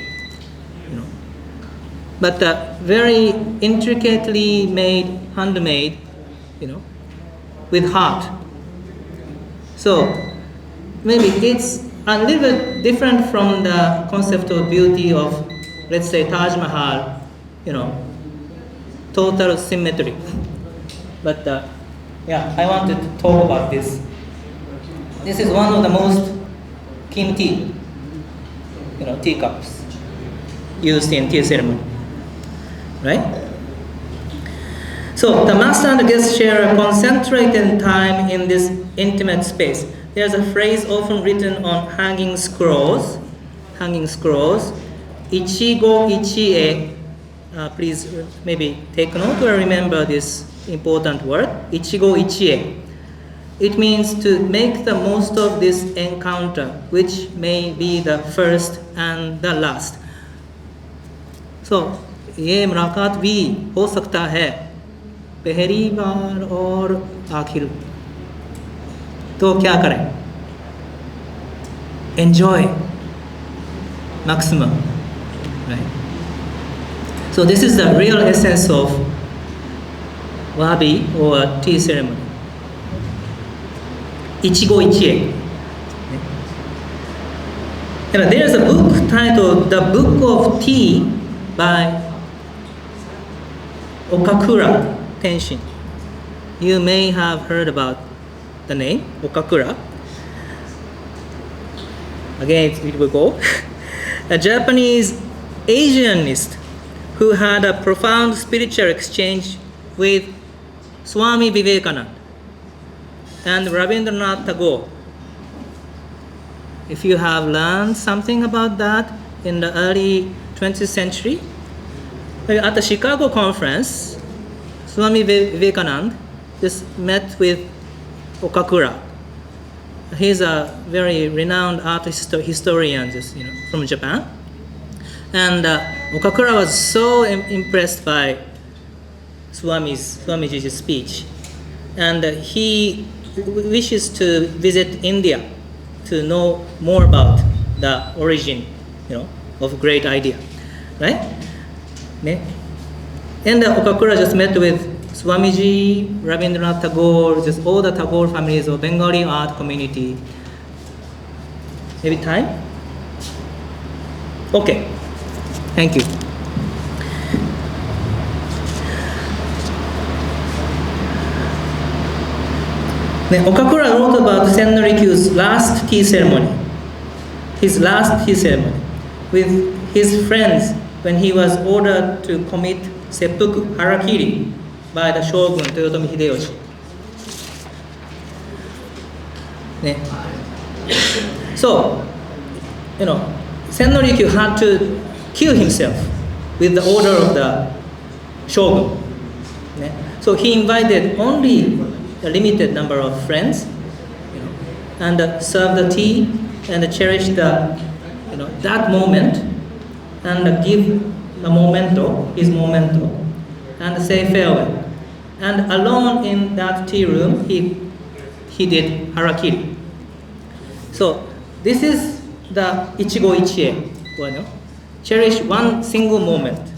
but very intricately made, handmade, with heart. So maybe it's a little bit different from the concept of beauty of, let's say, Taj Mahal, total symmetry. But I wanted to talk about this. This is one of the most kimchi, teacups used in tea ceremony, right? So the master and the guest share a concentrated time in this intimate space. There's a phrase often written on hanging scrolls, ichigo ichie. Please maybe take note or remember this important word, ichigo ichie. It means to make the most of this encounter, which may be the first and the last. So ये मुलाकात भी हो सकता है पहली बार और आखिर, तो क्या करें? Enjoy maximum, right? So this is the real essence of wabi or tea ceremony. Ichigo ichie. There is a book titled The Book of Tea by Okakura Tenshin. You may have heard about the name Okakura. Again, it will go. A Japanese Asianist who had a profound spiritual exchange with Swami Vivekanand and Rabindranath Tagore. If you have learned something about that in the early 20th century, at the Chicago conference, Swami Vivekanand just met with Okakura. He's a very renowned art historian from Japan. And Okakura was so impressed by Swamiji's speech. And he wishes to visit India to know more about the origin, of great idea, right? And Okakura just met with Swamiji, Rabindranath Tagore, just all the Tagore families of Bengali art community. Maybe time? Okay, thank you. Then Okakura wrote about Senno-Rikyu's last tea ceremony, his last tea ceremony, with his friends when he was ordered to commit seppuku, harakiri, by the shogun Toyotomi Hideyoshi. So, Senno-Rikyu had to kill himself with the order of the shogun. So he invited only a limited number of friends, and served the tea and cherish that moment, and give the his memento, and say farewell. And alone in that tea room, he did harakiri. So this is the Ichigo Ichie. Cherish one single moment.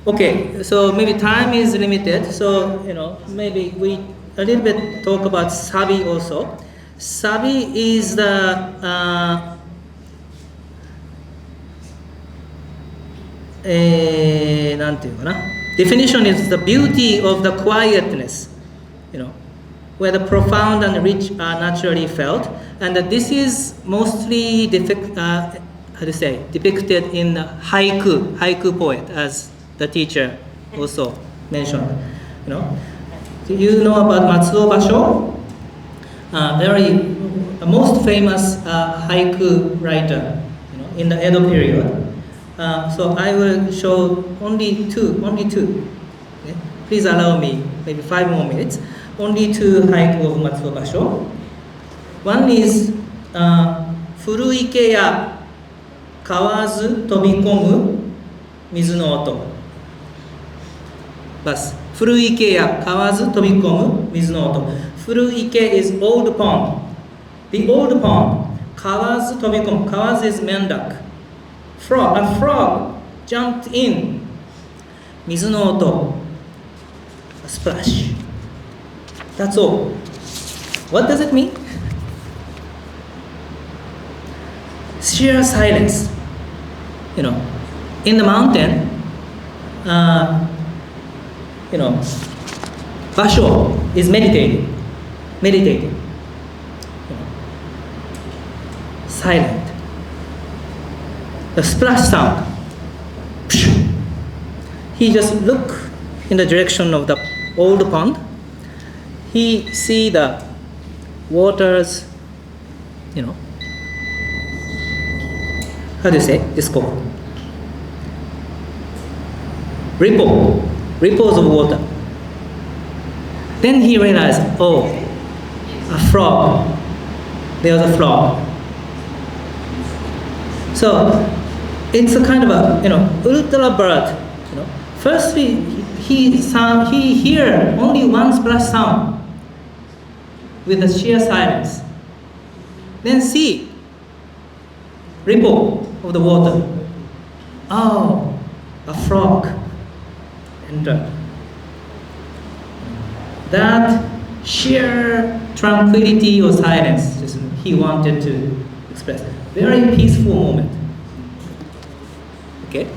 Okay, so maybe time is limited, so maybe we a little bit talk about Sabi also. Sabi is the definition is the beauty of the quietness, where the profound and rich are naturally felt, and this is mostly depicted in the haiku poet, as the teacher also mentioned. Do you know about Matsuo Basho? Most famous haiku writer, in the Edo period. So I will show only two. Okay? Please allow me maybe 5 more minutes. Only 2 haiku of Matsuo Basho. One is Furuike ya kawazu tobikomu mizu no oto. Bas. Furuike ya kawazu tobikomu mizu no oto. Furuike is old pond. The old pond. Kawazu tobikomu. Kawazu is mendak. A frog jumped in. Mizu no oto. A splash. That's all. What does it mean? Sheer silence. In the mountain, Basho is meditating. Silent. The splash sound. He just look in the direction of the old pond. He see the waters, how do you say? This called ripples of water. Then he realized, a frog. There was a frog. So it's a kind of a ultra bird. First he hear only one splash sound with the sheer silence. Then see ripple of the water. Oh, a frog entered. That sheer tranquility or silence he wanted to express. Very peaceful moment. Okay?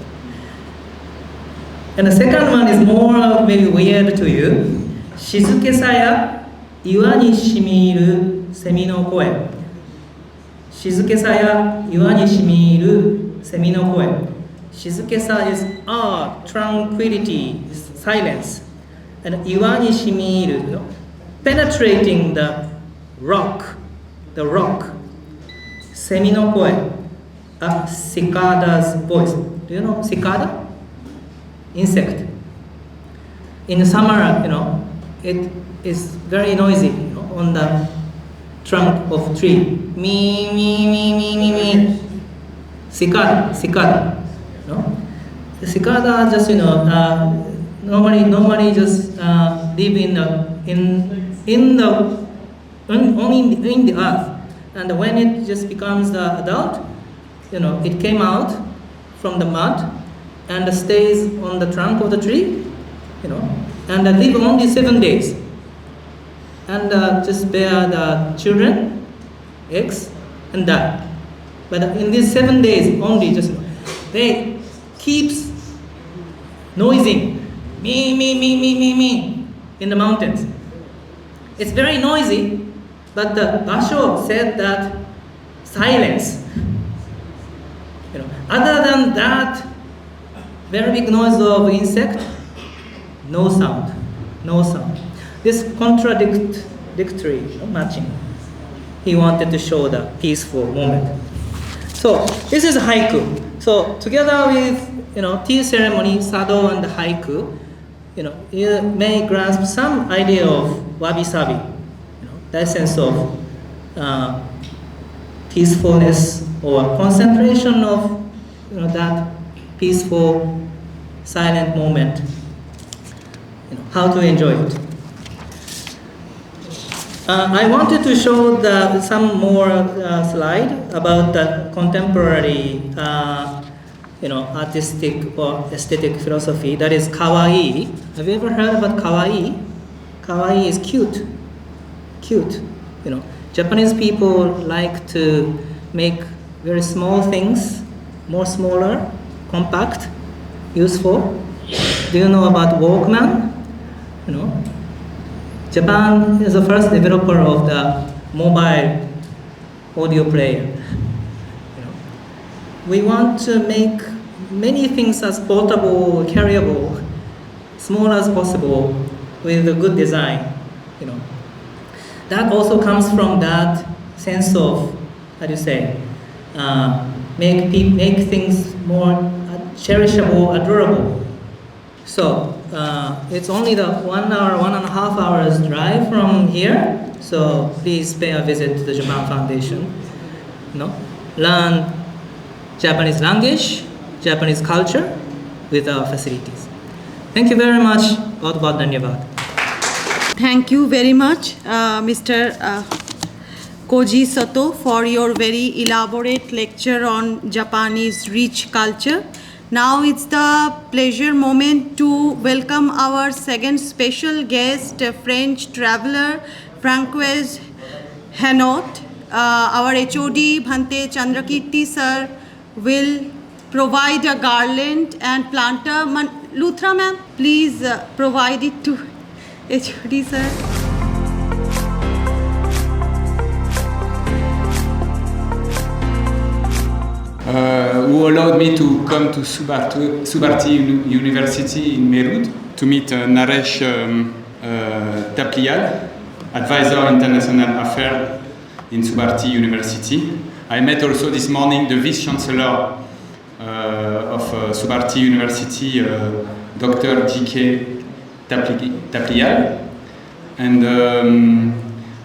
And the second one is more maybe weird to you. Shizuke sa ya iwa ni shimiru semi no koe. Shizuke sa ya iwa ni shimiru セミの声。静けさ is tranquility, is silence. And 岩にしみる penetrating the rock. セミの声。A cicada's voice. Do you know cicada? Insect. In summer, it is very noisy, on the trunk of tree. Me, me, me, me, me, me. Cicada. No? The cicada just, normally just live in the earth. And when it just becomes the adult, it came out from the mud and stays on the trunk of the tree, and live only 7 days. And just bear the children, eggs, and die. But in these 7 days only, just they keeps noising, me, in the mountains. It's very noisy, but the Basho said that silence. Other than that very big noise of insect, no sound. This contradictory matching. He wanted to show the peaceful moment. So this is haiku. So together with tea ceremony, sado, and haiku, you may grasp some idea of wabi-sabi, the essence of peacefulness or concentration of that peaceful, silent moment. How to enjoy it. I wanted to show some more slide about the contemporary, artistic or aesthetic philosophy. That is kawaii. Have you ever heard about kawaii? Kawaii is cute. Japanese people like to make very small things more smaller, compact, useful. Do you know about Walkman? Japan is the first developer of the mobile audio player. We want to make many things as portable, carryable, small as possible, with a good design. That also comes from that sense of, make things more cherishable, adorable. So it's only the 1 hour, 1.5 hours drive from here. So please pay a visit to the Japan Foundation. Learn Japanese language, Japanese culture with our facilities. Thank you very much. Bahut dhanyavad. Thank you very much, Mr. Koji Sato, for your very elaborate lecture on Japanese rich culture. Now it's the pleasure moment to welcome our second special guest, French traveler, Francois Hanot. Our HOD, Bhante Chandrakirti sir, will provide a garland and planter. Luthra ma'am, please provide it to HOD sir. Who allowed me to come to Subharti University in Meerut to meet Naresh Taplial, Advisor International Affairs in Subharti University. I met also this morning the Vice-Chancellor of Subharti University, Dr. G.K. Taplial. And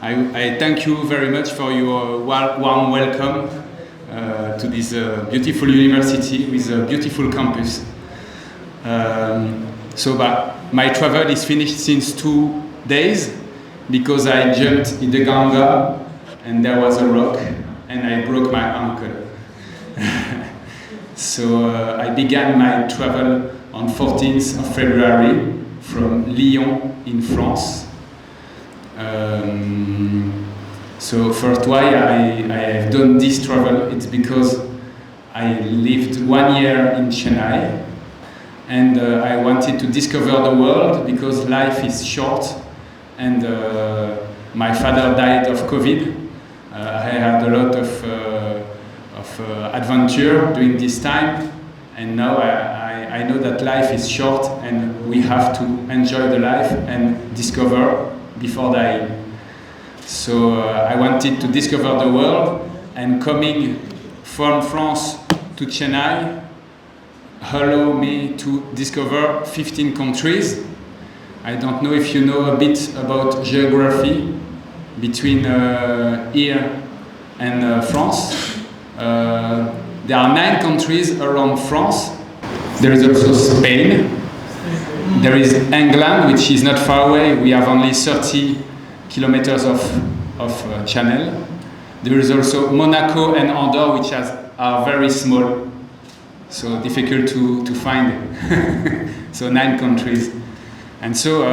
I thank you very much for your warm welcome to this beautiful university with a beautiful campus. My travel is finished since 2 days because I jumped in the Ganga and there was a rock and I broke my ankle. So I began my travel on 14th of February from Lyon in France. So first why I have done this travel, it's because I lived 1 year in Chennai and I wanted to discover the world because life is short and my father died of COVID. I had a lot adventure during this time, and now I know that life is short and we have to enjoy the life and discover before dying. So I wanted to discover the world, and coming from France to Chennai allowed me to discover 15 countries. I don't know if you know a bit about geography between here and France. There are 9 countries around France. There is also Spain. There is England, which is not far away. We have only 30 kilometers of channel. There is also Monaco and Andorra, which are very small, so difficult to find. So 9 countries. And so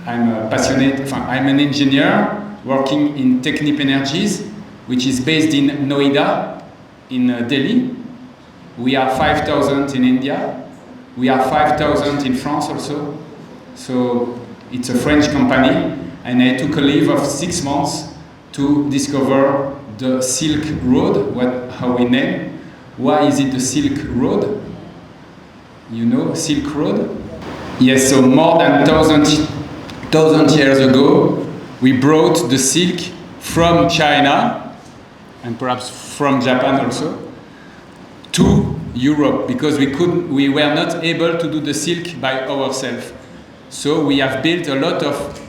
I'm passionate. I'm an engineer working in Technip Energies, which is based in Noida, in Delhi. We are 5,000 in India. We are 5,000 in France also. So it's a French company, and I took a leave of 6 months to discover the Silk Road, how we name. Why is it the Silk Road? You know, Silk Road? Yes, so more than 1,000 years ago, we brought the silk from China, and perhaps from Japan also, to Europe, because we were not able to do the silk by ourselves. So we have built a lot of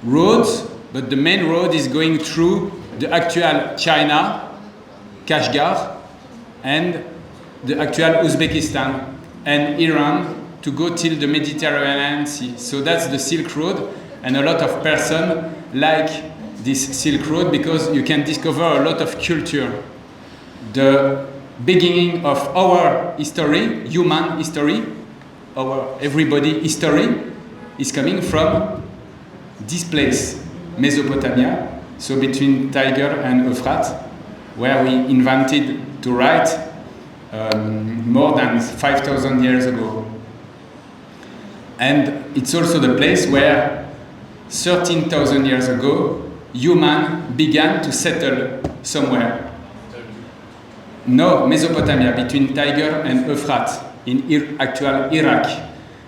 roads, but the main road is going through the actual China, Kashgar, and the actual Uzbekistan and Iran to go till the Mediterranean Sea. So that's the Silk Road, and a lot of persons like this Silk Road because you can discover a lot of culture. The beginning of our history, human history, our everybody history, is coming from this place, Mesopotamia, so between Tigris and Euphrates, where we invented to write more than 5,000 years ago. And it's also the place where 13,000 years ago, humans began to settle somewhere. No, Mesopotamia, between Tigris and Euphrates, in actual Iraq.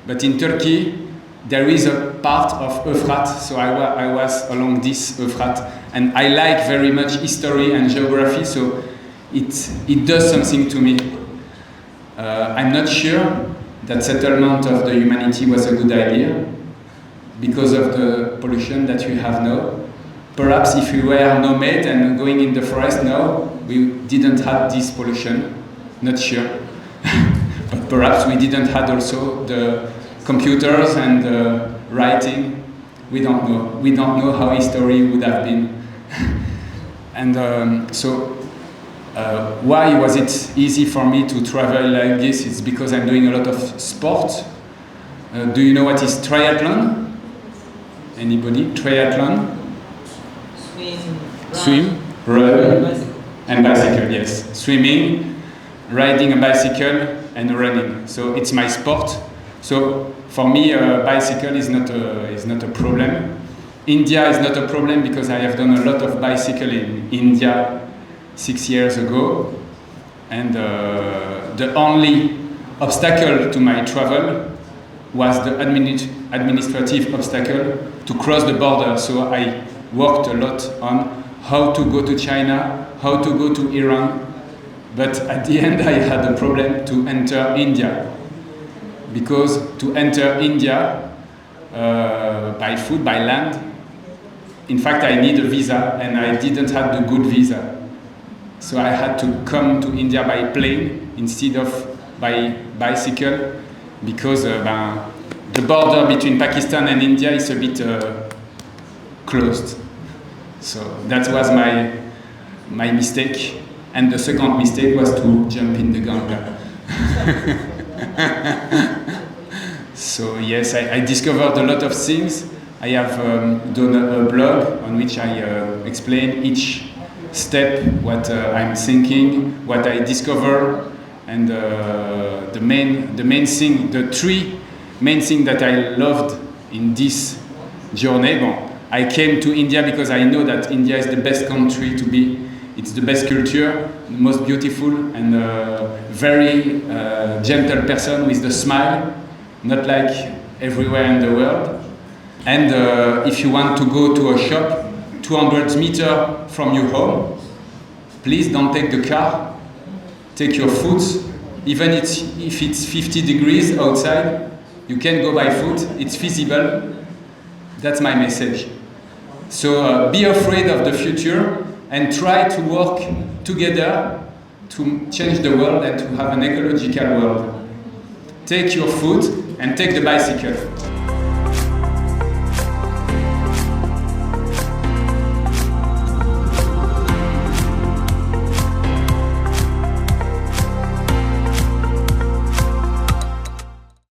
But in Turkey, there is a part of Euphrates, so I was along this Euphrates. And I like very much history and geography, so it does something to me. I'm not sure that settlement of the humanity was a good idea because of the pollution that we have now. Perhaps if we were nomad and going in the forest now, we didn't have this pollution, not sure. But perhaps we didn't have also the computers and the writing. We don't know. We don't know how history would have been. And why was it easy for me to travel like this? It's because I'm doing a lot of sport. Do you know what is triathlon? Anybody? Triathlon? Swim, run, and bicycle, yes. Swimming, riding a bicycle, and running. So it's my sport. So for me, a bicycle is not a problem. India is not a problem because I have done a lot of bicycle in India 6 years ago. And the only obstacle to my travel was the administrative obstacle to cross the border. So I worked a lot on how to go to China, how to go to Iran, but at the end I had a problem to enter India, because to enter India by foot, by land, in fact I need a visa and I didn't have the good visa. So I had to come to India by plane instead of by bicycle, because the border between Pakistan and India is a bit closed. So that was my mistake. And the second mistake was to jump in the Ganga. So yes, I discovered a lot of things. I have done a blog on which I explain each step, what I'm thinking, what I discover, and the main thing, the 3 main things that I loved in this journey. I came to India because I know that India is the best country to be It's the best culture, the most beautiful and very gentle person with the smile, not like everywhere in the world. And if you want to go to a shop 200 meters from your home, please don't take the car, take your foot. Even if it's 50 degrees outside, you can go by foot, it's feasible. That's my message. So be afraid of the future and try to work together to change the world and to have an ecological world. Take your foot and take the bicycle.